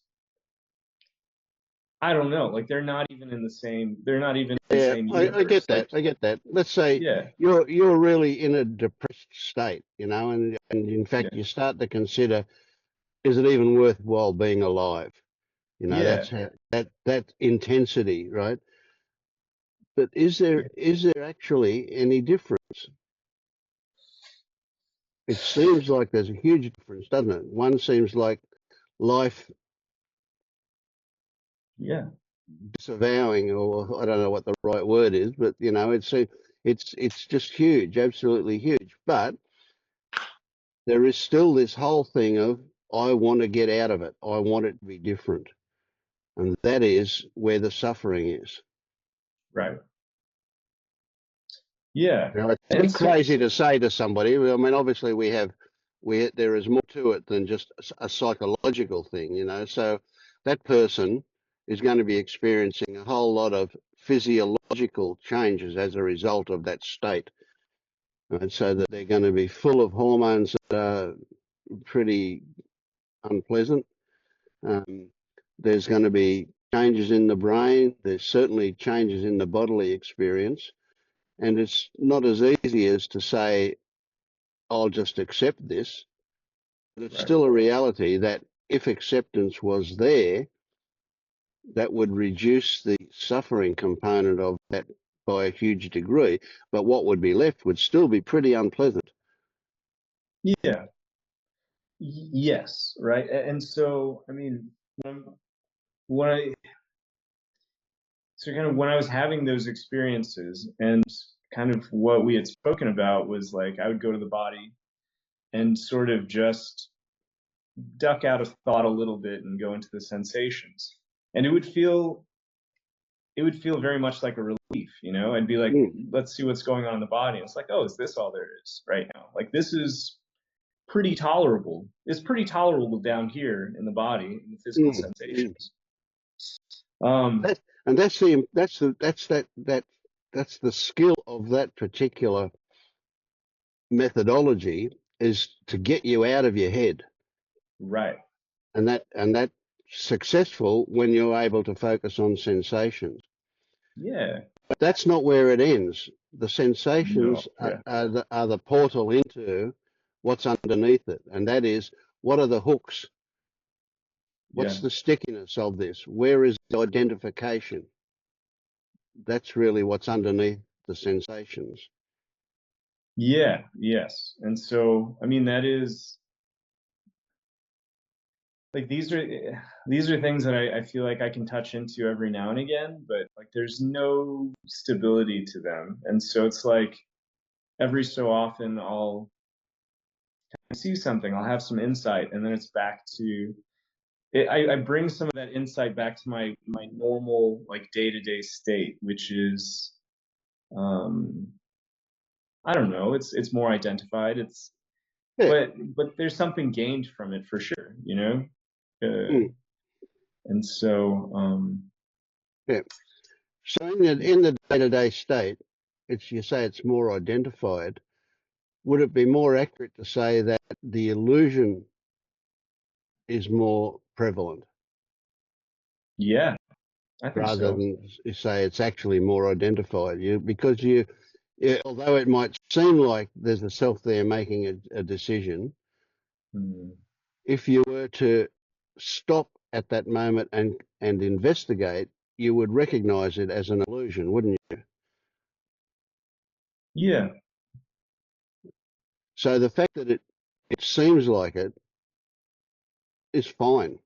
I don't know, like, they're not even in the same I universe. get that. I get that. Let's say Yeah, you're really in a depressed state, and in fact yeah, you start to consider, is it even worthwhile being alive? yeah, That's that intensity, right? But is yeah, there actually any difference? It seems like there's a huge difference, doesn't it? One seems like life yeah, disavowing, or I don't know what the right word is, but it's just huge, absolutely huge. But there is still this whole thing of, I want to get out of it. I want it to be different. And that is where the suffering is. right, yeah. Now, it's a And bit so, crazy to say to somebody. I mean, obviously there is more to it than just a psychological thing, So that person is going to be experiencing a whole lot of physiological changes as a result of that state. And so that they're going to be full of hormones that are pretty unpleasant. There's going to be changes in the brain. There's certainly changes in the bodily experience. And it's not as easy as to say, I'll just accept this. But it's Right. still a reality that if acceptance was there, that would reduce the suffering component of that by a huge degree. But what would be left would still be pretty unpleasant. Yeah. Yes. Right. And so, I mean, when I so kind of when I was having those experiences, and kind of what we had spoken about was like I would go to the body and sort of just duck out of thought a little bit and go into the sensations, and it would feel very much like a relief, you know. I'd be like, Mm, let's see what's going on in the body. And it's like, oh, is this all there is right now? Like, this is pretty tolerable. It's pretty tolerable down here in the body, in the physical mm, mm. sensations. Um, That, and that's the skill of that particular methodology, is to get you out of your head, right. and that successful when you're able to focus on sensations. Yeah. But that's not where it ends. The No. sensations Yeah. are the portal into what's underneath it, and that is, what are the hooks? Yeah. What's the stickiness of this? Where is the identification? That's really what's underneath the sensations. Yeah. Yes. And so, I mean, that is like these are things that I feel like I can touch into every now and again, but like there's no stability to them. And so it's like every so often I'll see something, I'll have some insight, and then it's back to it. I bring some of that insight back to my normal like day-to-day state, which is um I don't know, it's more identified. It's Yeah. but there's something gained from it for sure, you know? Mm, And so yeah. So in the day-to-day state, you say it's more identified. Would it be more accurate to say that the illusion is more prevalent yeah, I think rather so. than say it's actually more identified? Because although it might seem like there's a self there making a decision, Hmm. if you were to stop at that moment and investigate, you would recognize it as an illusion, wouldn't you? Yeah. So the fact that it seems like it is fine.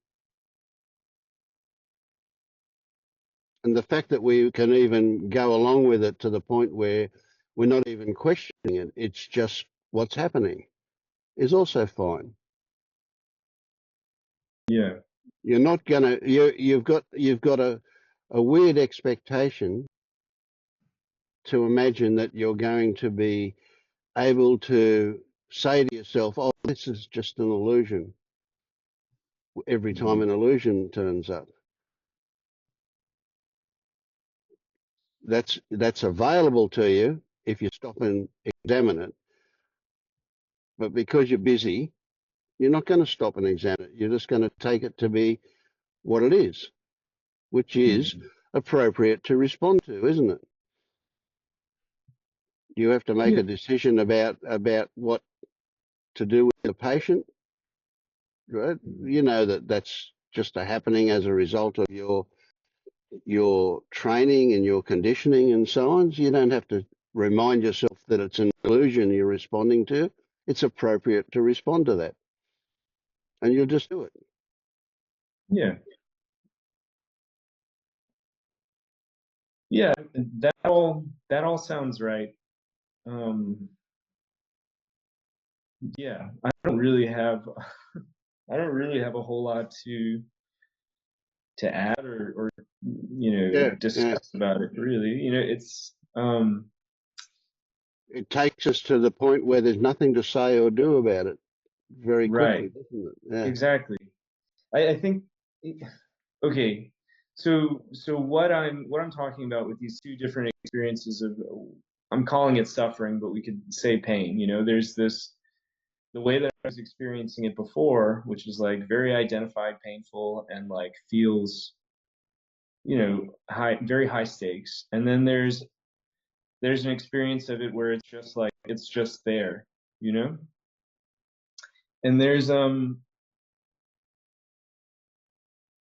And the fact that we can even go along with it to the point where we're not even questioning it, it's just what's happening, is also fine. Yeah. You're not gonna you've got a weird expectation to imagine that you're going to be able to say to yourself, oh, this is just an illusion, every time Mhm. an illusion turns up. That's available to you if you stop and examine it. But because you're busy, you're not going to stop and examine it. You're just going to take it to be what it is, which is Mhm. appropriate to respond to, isn't it? You have to make Yeah. a decision about what to do with the patient, right? Mhm. You know that's just a happening as a result of your training and your conditioning and so on. So you don't have to remind yourself that it's an illusion you're responding to. It's appropriate to respond to that, and you'll just do it. Yeah. Yeah. That all sounds right. Um, yeah. I don't really have a whole lot to add or Yeah, yeah. discuss about it really. It's It takes us to the point where there's nothing to say or do about it very right. quickly, doesn't it? Yeah. Exactly. I think okay. so what I'm talking about with these two different experiences of, I'm calling it suffering, but we could say pain. There's this, the way that I was experiencing it before, which is like very identified, painful, and like feels, very high stakes. And then there's an experience of it where it's just like it's just there, you know? And there's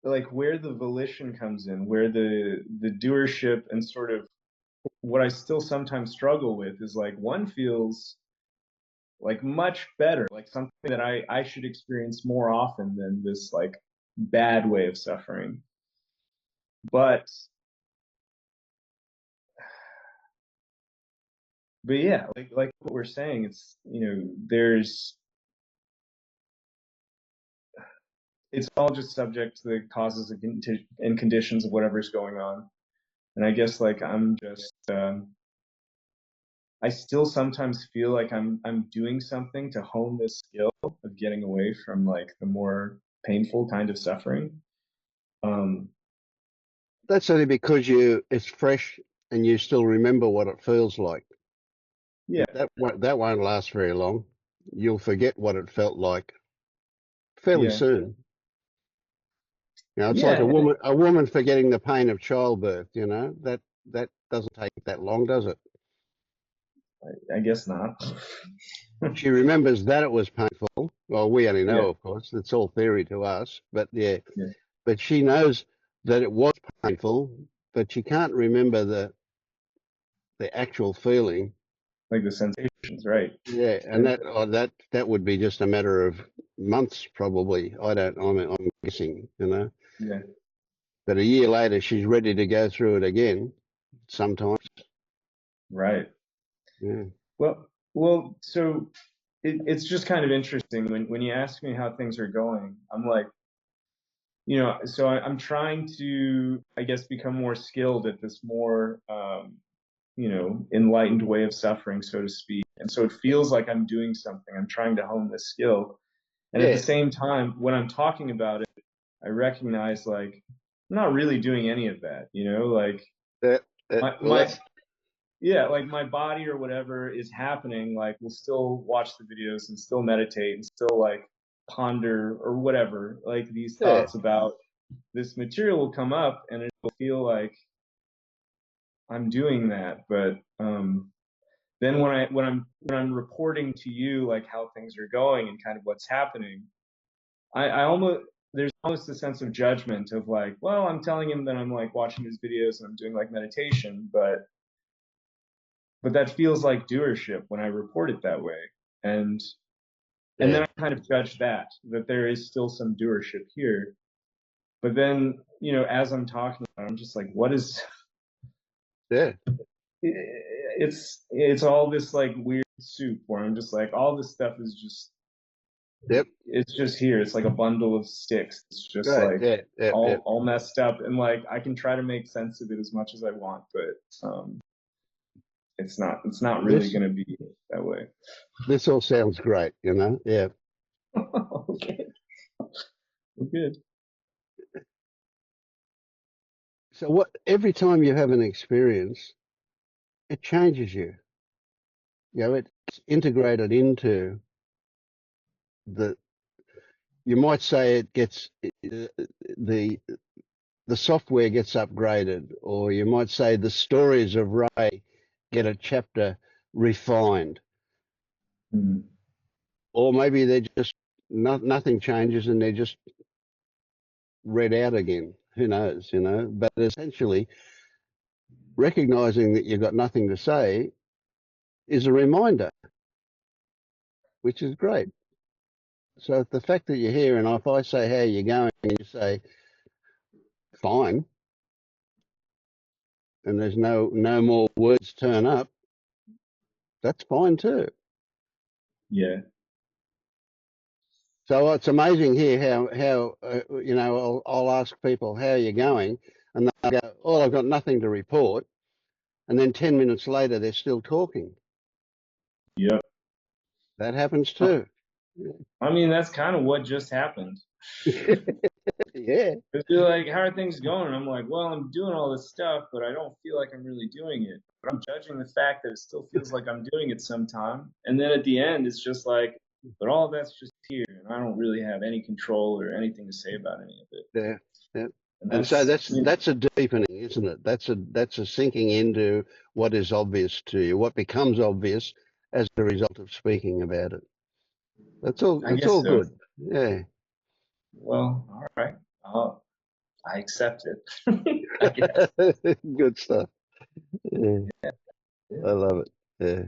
like where the volition comes in, where the doership and sort of what I still sometimes struggle with is like one feels like much better, like something that I should experience more often than this like bad way of suffering. But yeah, like what we're saying, it's it's all just subject to the causes and conditions of whatever's going on. And I guess like I'm just I still sometimes feel like I'm doing something to hone this skill of getting away from like the more painful kind of suffering. Um, That's only because it's fresh and you still remember what it feels like. yeah, But that won't last very long. You'll forget what it felt like fairly yeah, soon. It's like yeah. a woman forgetting the pain of childbirth. That doesn't take that long, does it? I guess not. She remembers that it was painful. Well, we only Yeah, know, of course. It's all theory to us. But yeah, yeah, but she knows that it was painful, but she can't remember the actual feeling. like the sensations, right? Yeah, and And that would be just a matter of months, probably. I'm guessing. yeah, But a year later, she's ready to go through it again. Sometimes, right. yeah, So it's just kind of interesting when you ask me how things are going. I'm like, so I'm trying to, I guess, become more skilled at this more, enlightened way of suffering, so to speak. And so it feels like I'm doing something. I'm trying to hone this skill. And at the yeah, same time, when I'm talking about it, I recognize like I'm not really doing any of that, like that, well, my yeah, like my body or whatever is happening, like we'll still watch the videos and still meditate and still like ponder or whatever, like these yeah, thoughts about this material will come up and it will feel like I'm doing that. But then when I'm reporting to you like how things are going and kind of what's happening, I almost there's almost a sense of judgment of like, well, I'm telling him that I'm like watching his videos and I'm doing like meditation, but that feels like doership when I report it that way. And and yeah, then I kind of judge that there is still some doership here. But then, as I'm talking about it, I'm just like, what is yeah, it's all this like weird soup where I'm just like all this stuff is just yep, it's just here. It's like a bundle of sticks. It's just right, like yeah, yep, yep. all messed up and like I can try to make sense of it as much as I want, but it's not really This gonna be that way. this all sounds great. Yeah. Okay. Well, good. So every time you have an experience, it changes you. It's integrated into the. You might say it gets the the software gets upgraded, or you might say the stories of Ray get a chapter refined, Mhm. or maybe they're just nothing changes and they're just read out again. Who knows? But essentially, recognizing that you've got nothing to say is a reminder, which is great. So the fact that you're here, and if I say how you're going, and you say fine, and there's no more words turn up, that's fine too. Yeah. So it's amazing here how I'll ask people how you're going, and they go, "Oh, I've got nothing to report," and then 10 minutes later they're still talking. Yep. That happens too. I mean, that's kind of what just happened. Yeah, They're like, how are things going? And I'm like, well, I'm doing all this stuff, but I don't feel like I'm really doing it. But I'm judging the fact that it still feels like I'm doing it sometime. And then at the end, it's just like, but all of that's just here, and I don't really have any control or anything to say about any of it. yeah, yeah. And And so that's, I mean, that's a deepening, isn't it? That's a sinking into what is obvious to you, what becomes obvious as a result of speaking about it. That's all. I It's guess all so. good. Yeah. Well, all right. I accept it. I guess. Good stuff. Yeah, I love it. Yeah.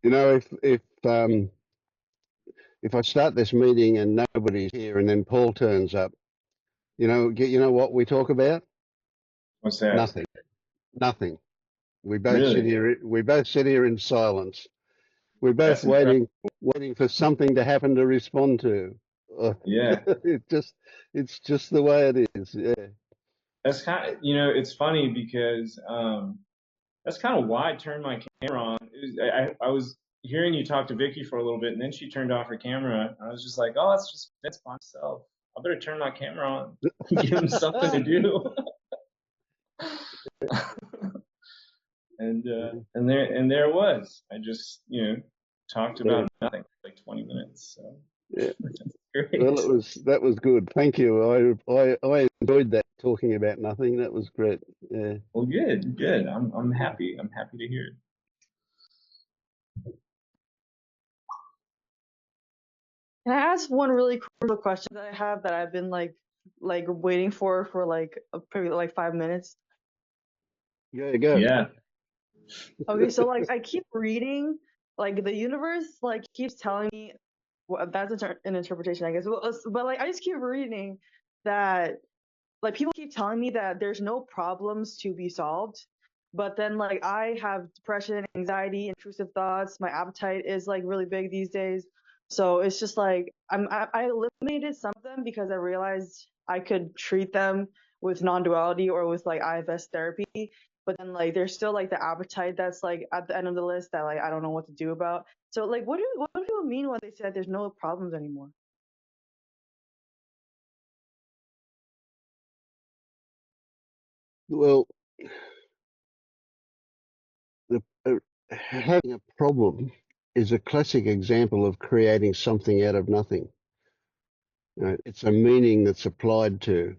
You know, if I start this meeting and nobody's here, and then Paul turns up, you know what we talk about? What's that? Nothing. Nothing. We both sit Really? here. We both sit here in silence. We're both That's incredible. waiting for something to happen to respond to. Uh, Yeah. it's just the way it is. Yeah. That's kind of, it's funny because that's kind of why I turned my camera on. I was hearing you talk to Vicky for a little bit, and then she turned off her camera. I was just like, oh, that's just Vince by himself. I better turn my camera on, give him something to do. And there it was. I just talked Yeah. about nothing for like 20 minutes. So Yeah. that's Well, great. that was good. Thank you. I enjoyed that talking about nothing. That was great. Yeah. Well, good, good. I'm happy. I'm happy to hear it. Can I ask one really crucial question that I have that I've been like waiting for like probably like 5 minutes? Go go. Yeah, Okay, so like I keep reading, like the universe like keeps telling me, well, that's an interpretation, I guess. But like I just keep reading that like people keep telling me that there's no problems to be solved, but then like I have depression, anxiety, intrusive thoughts. My appetite is like really big these days, so it's just like I eliminated some of them because I realized I could treat them with non-duality or with like IFS therapy. But then like there's still like the appetite that's like at the end of the list that like I don't know what to do about. So like what do people mean when they say that there's no problems anymore? Well, having a problem is a classic example of creating something out of nothing. It's a meaning that's applied to.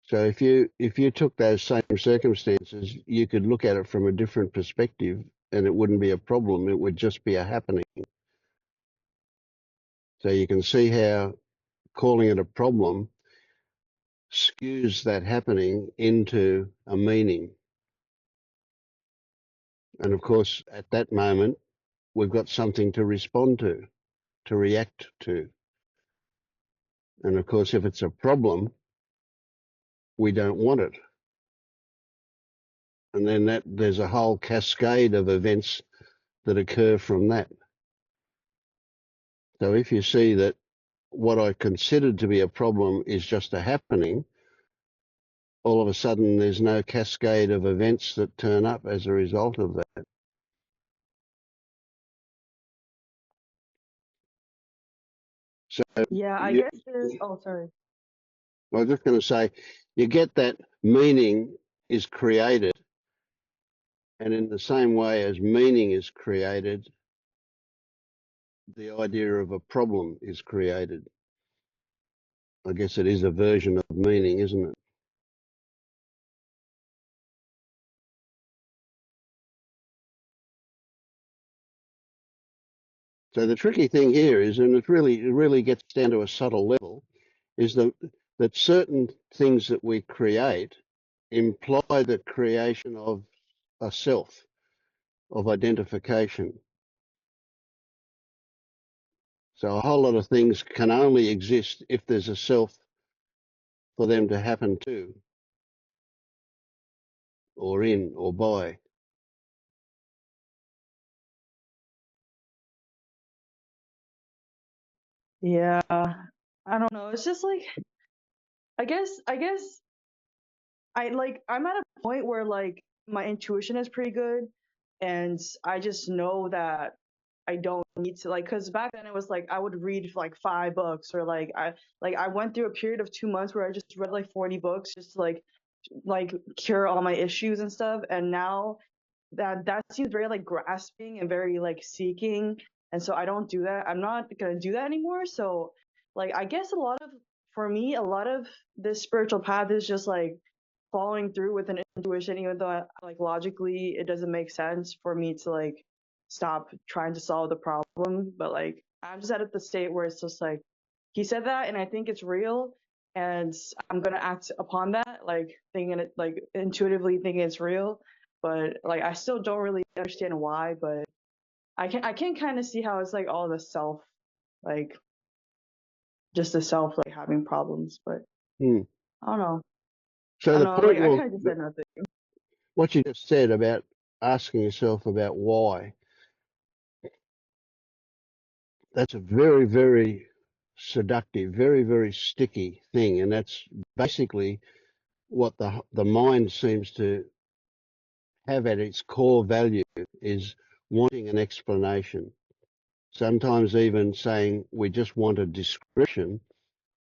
So if you took those same circumstances, you could look at it from a different perspective, and it wouldn't be a problem. It would just be a happening. So you can see how calling it a problem skews that happening into a meaning. And of course, at that moment, we've got something to respond to react to. And of course, if it's a problem, we don't want it. And then there's a whole cascade of events that occur from that. So if you see that what I considered to be a problem is just a happening, all of a sudden there's no cascade of events that turn up as a result of that. So Yeah, I you, guess there's. Oh, sorry. I was just going to say, you get that meaning is created, and in the same way as meaning is created, the idea of a problem is created. I guess it is a version of meaning, isn't it? So the tricky thing here is, and it really gets down to a subtle level, is that certain things that we create imply the creation of a self, of identification. So a whole lot of things can only exist if there's a self for them to happen to, or in, or by. Yeah, I don't know. It's just like I guess I'm at a point where like my intuition is pretty good and I just know that I don't need to, like, because back then it was like I would read like 5 books, or like I went through a period of 2 months where I just read like 40 books just to like cure all my issues and stuff. And now that seems very like grasping and very like seeking, and so I don't do that. I'm not gonna do that anymore. So like I guess for me a lot of this spiritual path is just like following through with an intuition, even though like logically it doesn't make sense for me to like stop trying to solve the problem. But like I'm just at the state where it's just like he said that and I think it's real, and I'm gonna act upon that, like thinking it, like intuitively thinking it's real. But like I still don't really understand why, but I can kind of see how it's like all the self, like just the self like having problems. But Hmm. I don't know. So I don't the know. Like point, I well, kind of just said nothing. what you just said about asking yourself about why, that's a very, very seductive, very, very sticky thing. And that's basically what the mind seems to have at its core value, is wanting an explanation. Sometimes even saying we just want a description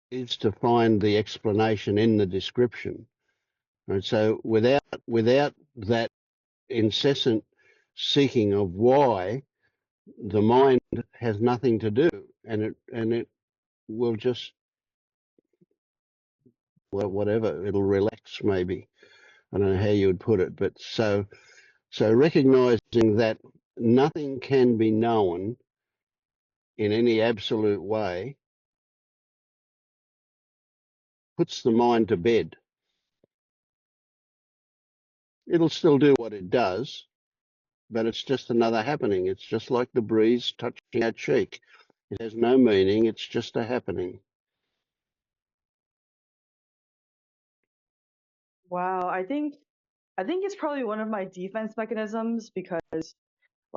is to find the explanation in the description. And so without that incessant seeking of why, the mind has nothing to do, and it will just, well, whatever, it'll relax maybe. I don't know how you would put it, but so recognizing that nothing can be known in any absolute way puts the mind to bed. It'll still do what it does, but it's just another happening. It's just like the breeze touching our cheek. It has no meaning. It's just a happening. Wow, I think it's probably one of my defense mechanisms, because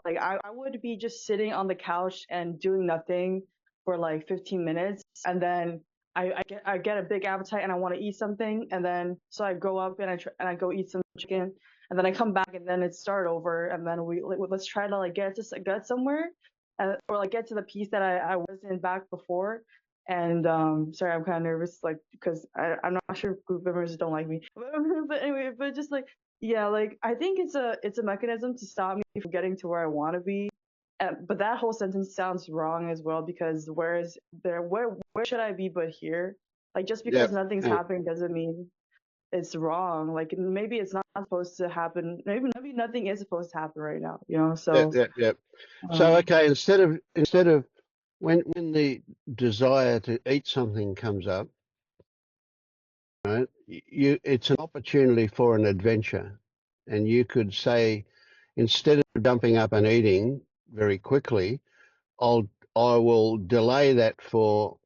like I would be just sitting on the couch and doing nothing for like 15 minutes, and then I get a big appetite and I want to eat something, and then so I go up and I go eat some chicken, and then I come back and then it start over, and then let's try to like get somewhere, or like get to the piece that I was in back before. And sorry, I'm kind of nervous, like because I'm not sure if group members don't like me, but anyway, but just like yeah, like I think it's a mechanism to stop me from getting to where I want to be. But that whole sentence sounds wrong as well, because where should I be but here? Like just because Yep. nothing's Yep. happening doesn't mean it's wrong. Like maybe it's not supposed to happen. Maybe nothing is supposed to happen right now, you know? Yep. So Yep. Yep. So um okay, instead of when the desire to eat something comes up, right? It's an opportunity for an adventure, and you could say, instead of jumping up and eating very quickly, I'll I will delay that for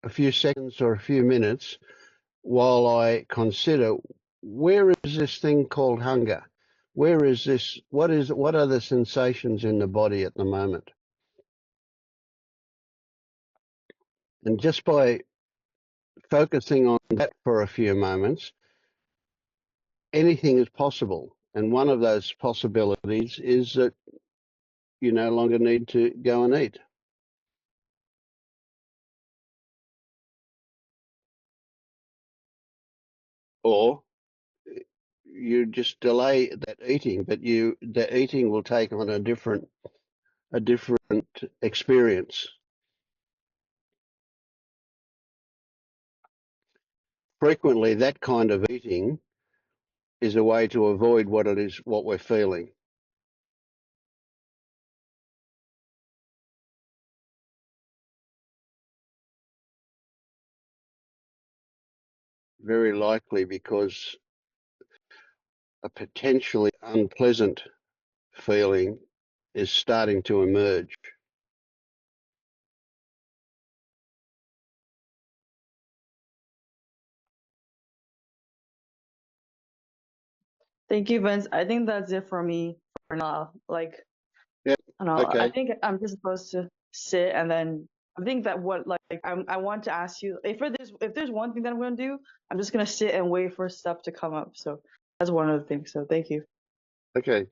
a few seconds or a few minutes while I consider, where is this thing called hunger? Where is this? What are the sensations in the body at the moment? And just by focusing on that for a few moments, anything is possible. And one of those possibilities is that you no longer need to go and eat, or you just delay that eating, but the eating will take on a different experience. Frequently, that kind of eating is a way to avoid what we're feeling. Very likely because a potentially unpleasant feeling is starting to emerge. thank you, Vince. I think that's it for me for now. Like Yep. I don't know. I Okay. think I'm just supposed to sit, and then I think that what like I want to ask you, if there's one thing that I'm gonna do, I'm just gonna sit and wait for stuff to come up. So that's one of the things. So thank you. Okay.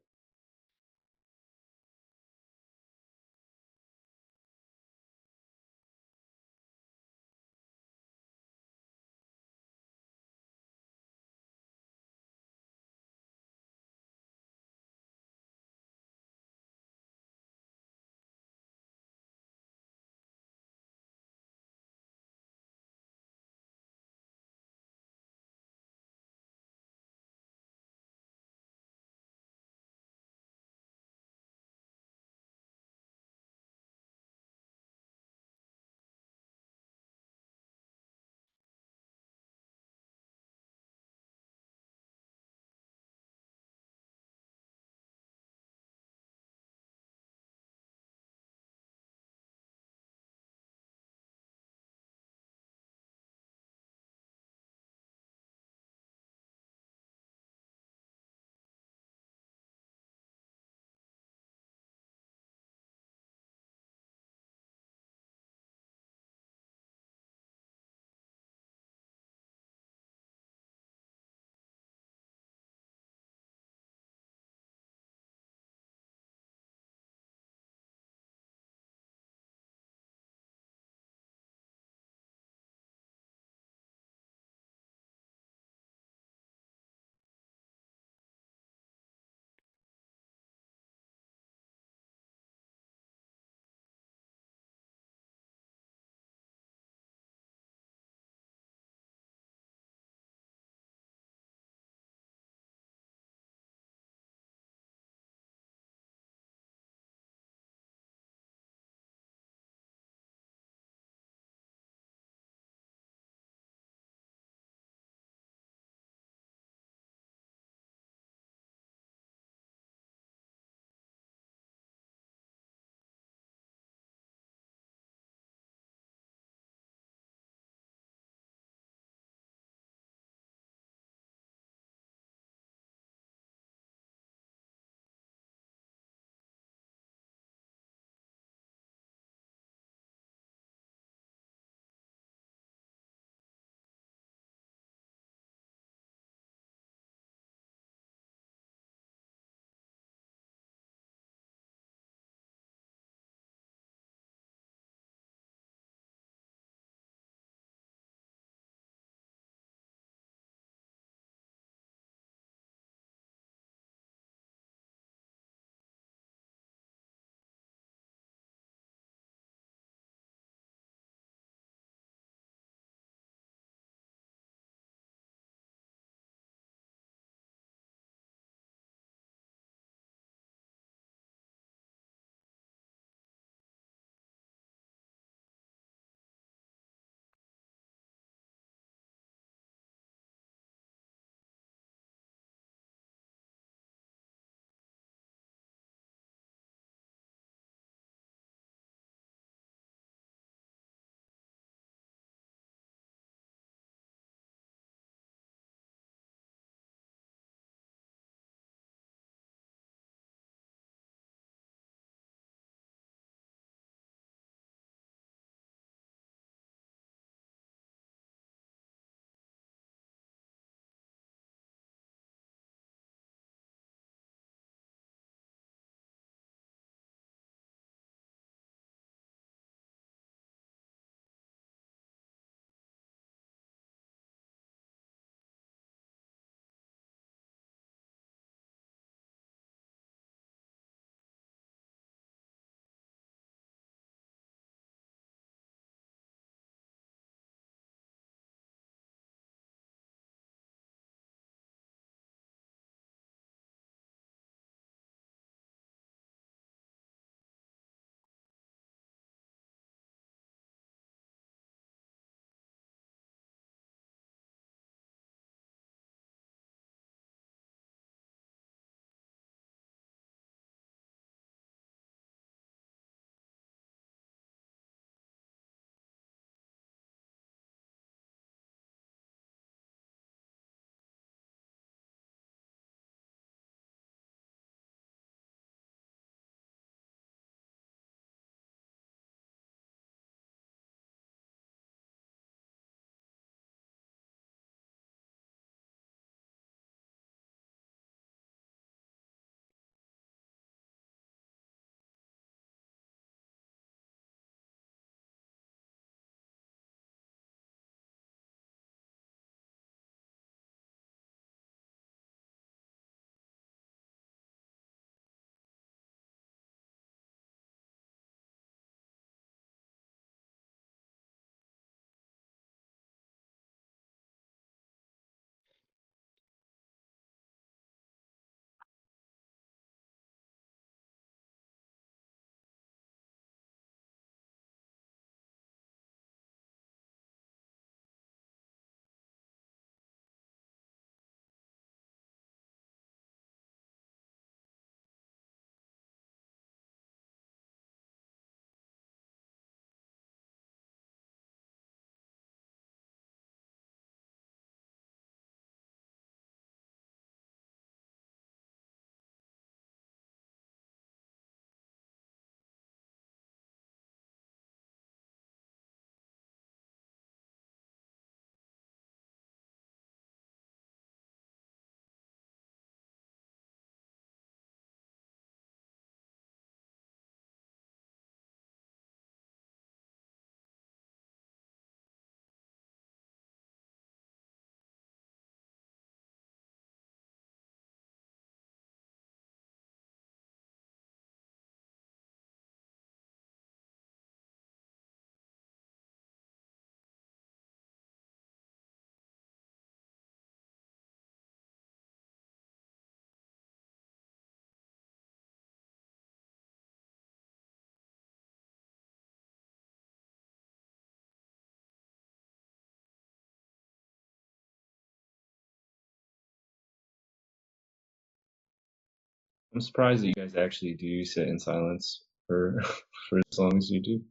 I'm surprised that you guys actually do sit in silence for for as long as you do.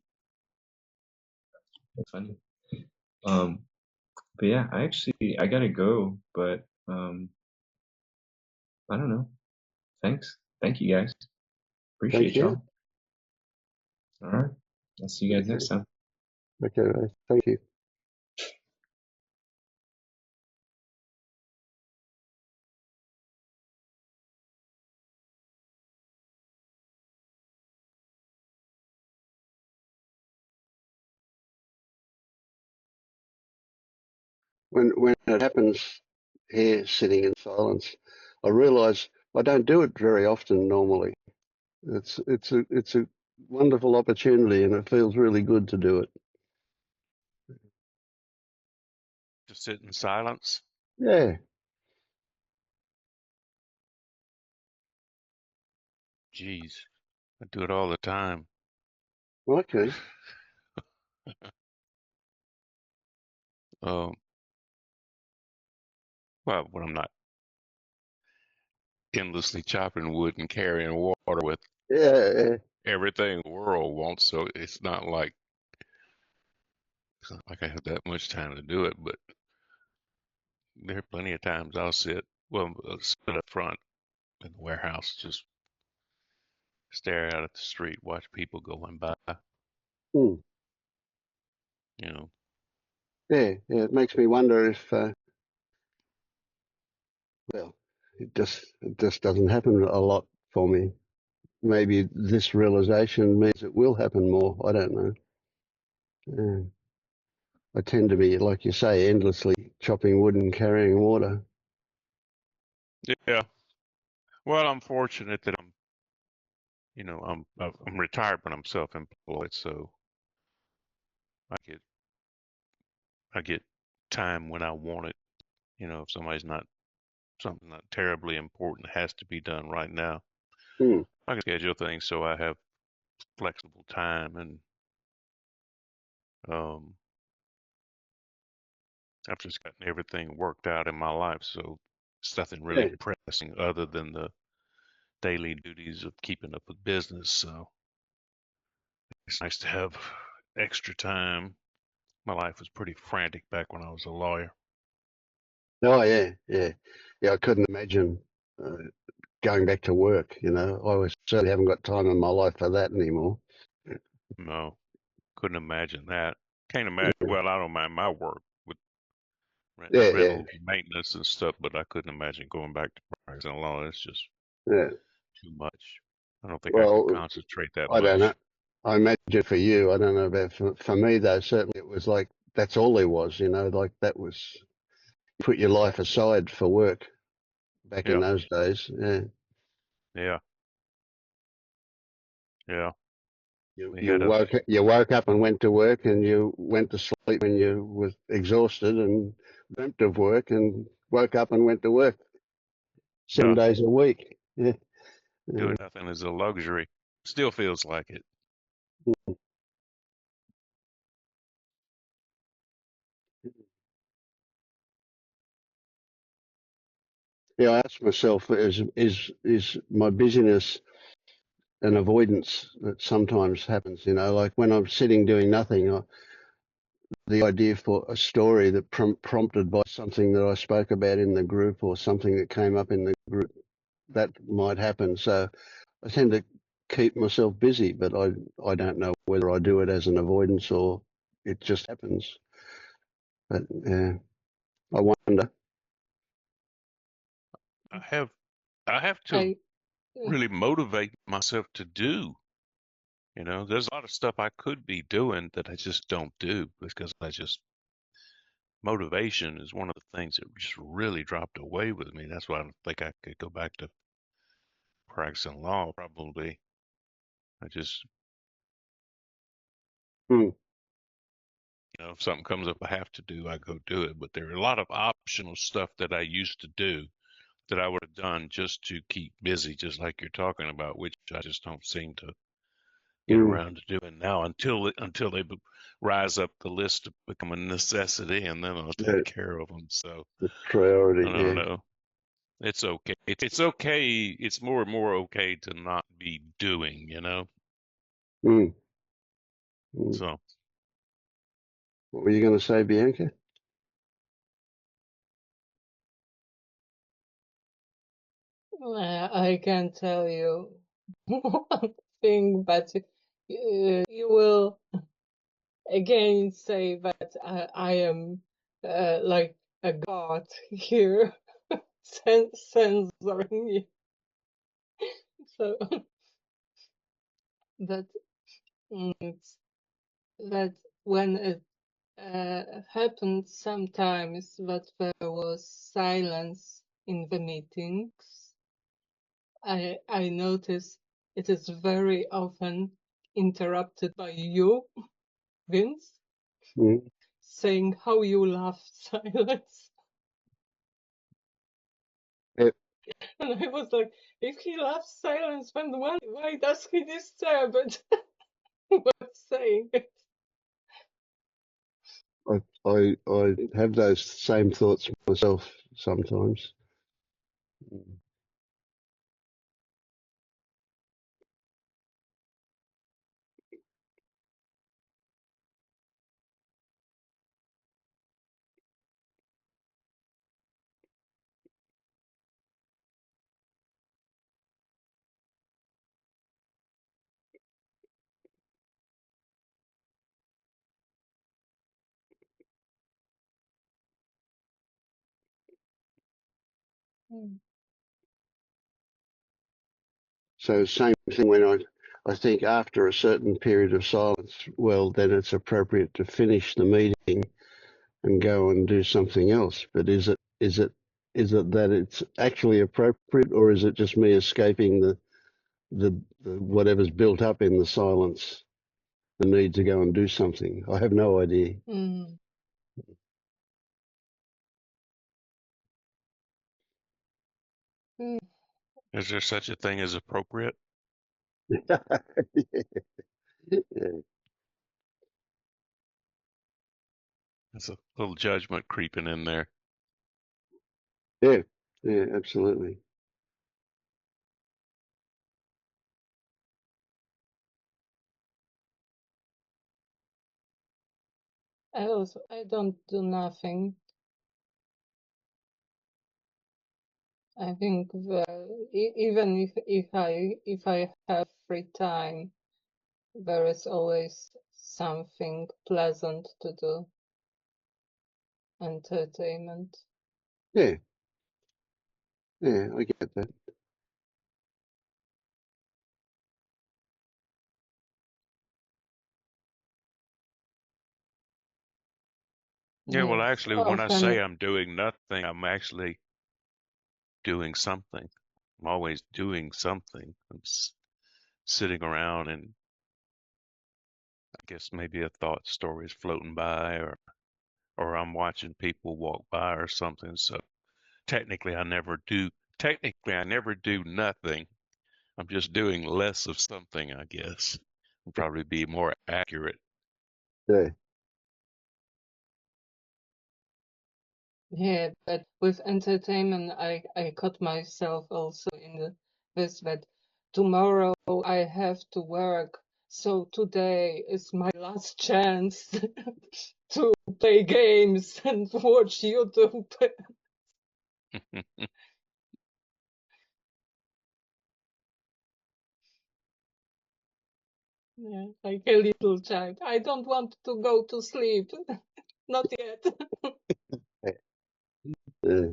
That's funny. Um, but yeah, I gotta go, but I don't know. Thanks. Thank you guys. Thank Appreciate you. y'all. All right. I'll see you guys Okay. next time. Okay. Thank you. When it happens here, sitting in silence, I realise I don't do it very often normally. It's a wonderful opportunity, and it feels really good to do it. To sit in silence. Yeah. Jeez, I do it all the time. Okay. Um, well, when I'm not endlessly chopping wood and carrying water with Yeah. everything the world wants, so it's not like I have that much time to do it. But there are plenty of times I'll sit up front in the warehouse, just stare out at the street, watch people going by. Hmm. You know, Yeah. Yeah. It makes me wonder if, well, it just doesn't happen a lot for me. Maybe this realization means it will happen more. I don't know. Yeah. I tend to be, like you say, endlessly chopping wood and carrying water. yeah. Well, I'm fortunate that I'm retired, but I'm self-employed, so I get I get time when I want it. If something not terribly important has to be done right now, Hmm. I can schedule things so I have flexible time, and um, I've just gotten everything worked out in my life, so it's nothing really Yeah. pressing other than the daily duties of keeping up with business. So it's nice to have extra time. My life was pretty frantic back when I was a lawyer. Oh, yeah. Yeah. Yeah. I couldn't imagine uh, going back to work. Certainly haven't got time in my life for that anymore. No, couldn't imagine that. Can't imagine. Well, I don't mind my work with Yeah. Yeah. rentals and maintenance and stuff, but I couldn't imagine going back to practicing law. It's just Yeah. too much. I don't think I could Well, concentrate that I don't know. much. I imagine for you, I don't know about for me though. Certainly, it was like that's all there was. Like that was you put your life aside for work back in Yeah, those days. Yeah. yeah, yeah. You We you had a woke up and went to work, and you went to sleep when you was exhausted and dreamt of work, and woke up and went to work seven yeah. days a week. Yeah. Doing nothing is a luxury. Still feels like it. Yeah, I ask myself, is my busyness an avoidance that sometimes happens? Like when I'm sitting doing nothing, the idea for a story that prompted by something that I spoke about in the group or something that came up in the group, that might happen. So I tend to keep myself busy, but I don't know whether I do it as an avoidance or it just happens. But yeah, I wonder. I have I have to I really motivate myself to do. There's a lot of stuff I could be doing that I just don't do because motivation is one of the things that just really dropped away with me. That's why I don't think I could go back to practicing law, probably. I just, Hmm. if something comes up I have to do, I go do it. But there are a lot of optional stuff that I used to do that I would have done just to keep busy, just like you're talking about, which I just don't seem to get Hmm. around to doing now until they rise up the list to become a necessity, and then I'll Yeah, take care of them. So the priority. I don't Yeah. know. It's okay. It's okay. It's more and more okay to not be doing, you know? Mm, mm. So, What were you going to say, Bianca? I can tell you one thing, but you will again say that I am like a god here, censoring you. So that it's that when it happened sometimes that there was silence in the meetings, I notice it is very often interrupted by you, Vince, Mm. saying how you love silence. Eh, And I was like, if he loves silence, then why does he disturb it? By saying it. I have those same thoughts myself sometimes. Mm. Mm. So same thing when I think after a certain period of silence, well, then it's appropriate to finish the meeting and go and do something else. But is it that it's actually appropriate, or is it just me escaping the whatever's built up in the silence, the need to go and do something? I have no idea. Mm. Mm. is there such a thing as appropriate? Yeah, There's a little judgment creeping in there. yeah, yeah, absolutely. I don't do nothing. I think that even if I have free time, there is always something pleasant to do. Entertainment. Yeah, yeah, I get that. Yeah, well, Yes, actually, when I often. say I'm doing nothing, I'm actually doing something. I'm always doing something. Sitting around and I guess maybe a thought story is floating by or I'm watching people walk by or something. So technically I never do nothing. I'm just doing less of something, I guess. Would probably be more accurate. Yeah. Yeah, but with entertainment, I caught myself also in this that tomorrow I have to work, so today is my last chance to play games and watch YouTube. Yeah, like a little child. I don't want to go to sleep. Not yet. Yeah.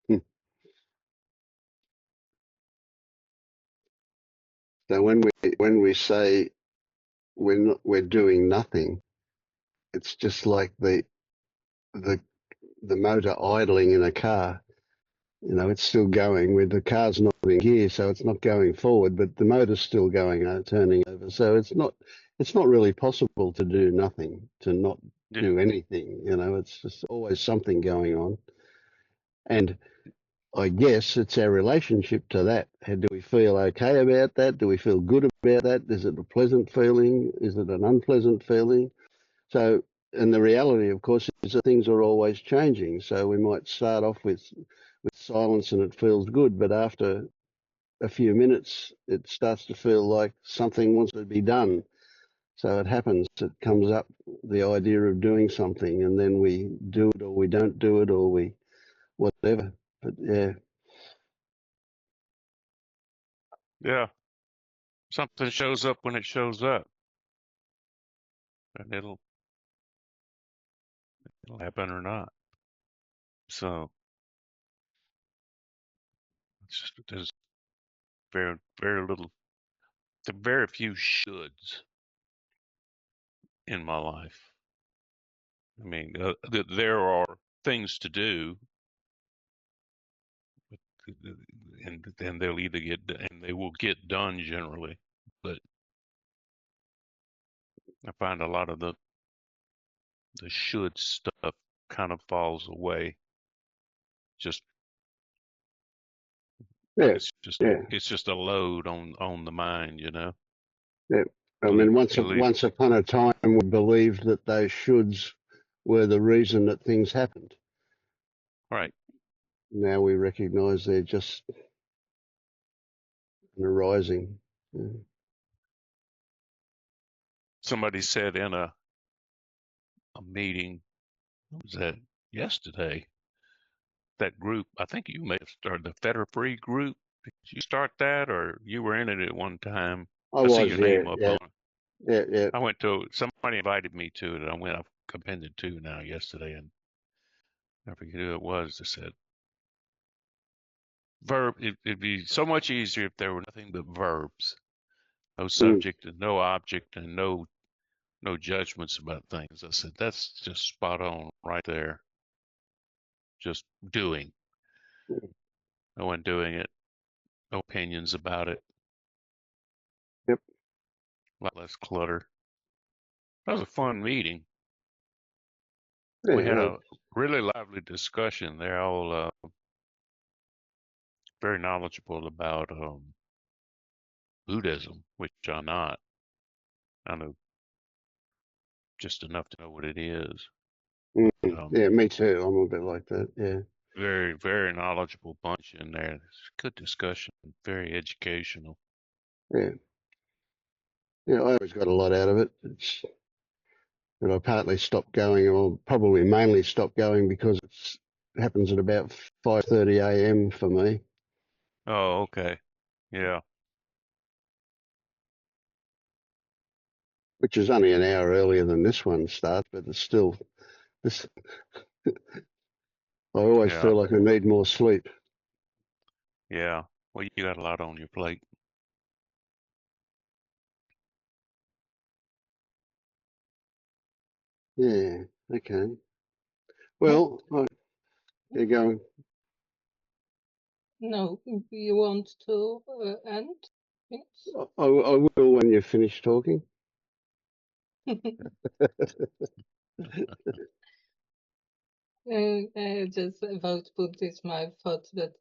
Hmm. So when we say we're doing nothing, it's just like the the motor idling in a car. You know, it's still going with the car's not in gear, so it's not going forward, but the motor's still going, turning over. So it's not really possible to do nothing, to not Yeah. do anything. You know, it's just always something going on. And I guess it's our relationship to that. Do we feel okay about that? Do we feel good about that? Is it a pleasant feeling? Is it an unpleasant feeling? So, and the reality, of course, is that things are always changing. So we might start off with silence and it feels good, but after a few minutes, it starts to feel like something wants to be done. So it happens. It comes up, the idea of doing something, and then we do it or we don't do it or we whatever. But yeah, Yeah. Something shows up when it shows up, and it'll happen or not. So it's just there's very little, there are very few shoulds in my life. I mean, there are things to do, and they'll either and they will get done generally. But I find a lot of the should stuff kind of falls away. Just yeah, yeah, it's just a load on the mind, you know. yeah. I You'll, mean, you'll either, once upon a time, we believed that those shoulds were the reason that things happened. right. Now we recognise they're just an arising. Yeah. Somebody said in a meeting, what was that yesterday? That group, I think you may have started the Federal Free group. Did you start that, or you were in it at one time? I I see was, your yeah, name up yeah, on it. yeah, yeah. I went to somebody invited me to it. And I went. I've appended to now yesterday, and I forget who it was that said verb. It'd be so much easier if there were nothing but verbs, no Mm, subject and no object, and no judgments about things. I said that's just spot on right there. Just doing. mm, No one doing it. No opinions about it. yep, A lot less clutter. That was a fun meeting. We yeah, had a really lively discussion. They're all very knowledgeable about Buddhism, which I'm not. I know just enough to know what it is. yeah, me too. I'm a bit like that. Yeah, Very knowledgeable bunch in there. It's good discussion, very educational. yeah, yeah. I always got a lot out of it. It's, but I partly stopped going, or probably mainly stopped going because it happens at about 5:30 a.m. for me, Oh, okay. Yeah, which is only an hour earlier than this one starts. But it's still this. I always yeah, feel like I need more sleep. yeah. Well, you got a lot on your plate. Yeah. Okay. Yeah. Well, you're going. No, you want to end? Yes. I will when you finish talking. Just about put this my thought that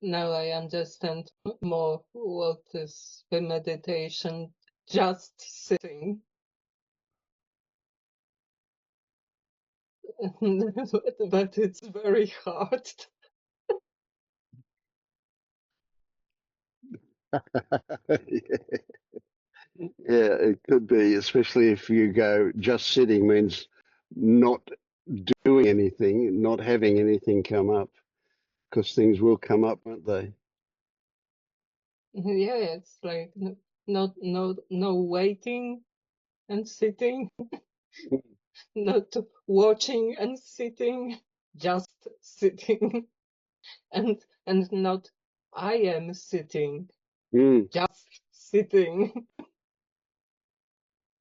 now I understand more what is the meditation, just sitting. But it's very hard. Yeah. Yeah, it could be, especially if you go just sitting means not doing anything, not having anything come up, because things will come up, won't they? Yeah, it's like no waiting and sitting, not watching and sitting, just sitting, and not I am sitting, Mm, just sitting.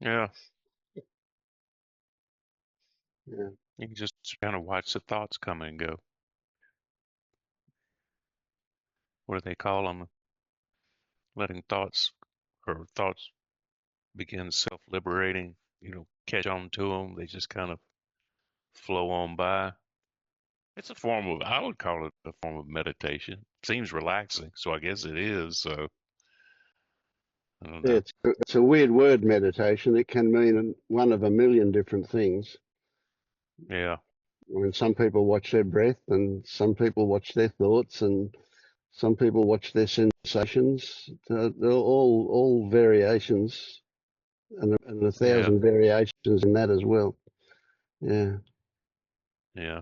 Yeah, Yeah. You can just kind of watch the thoughts come and go. What do they call them? Letting thoughts or thoughts begin self-liberating. Catch on to them. They just kind of flow on by. It's a form of, I would call it a form of meditation. Seems relaxing, so I guess it is. So I don't know. It's a weird word, meditation. It can mean one of a million different things. Yeah, I mean, some people watch their breath, and some people watch their thoughts, and some people watch their sensations. They're all variations, and a yeah, thousand variations in that as well. Yeah. yeah.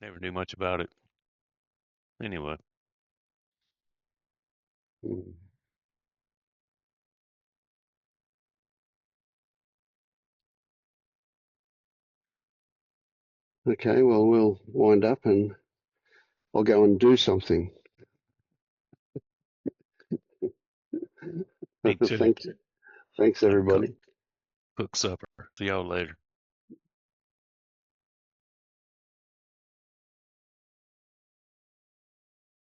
Never knew much about it. Anyway, Mm. Okay, well, we'll wind up and I'll go and do something. me too. Thanks, Gotta cook everybody. supper. See y'all later.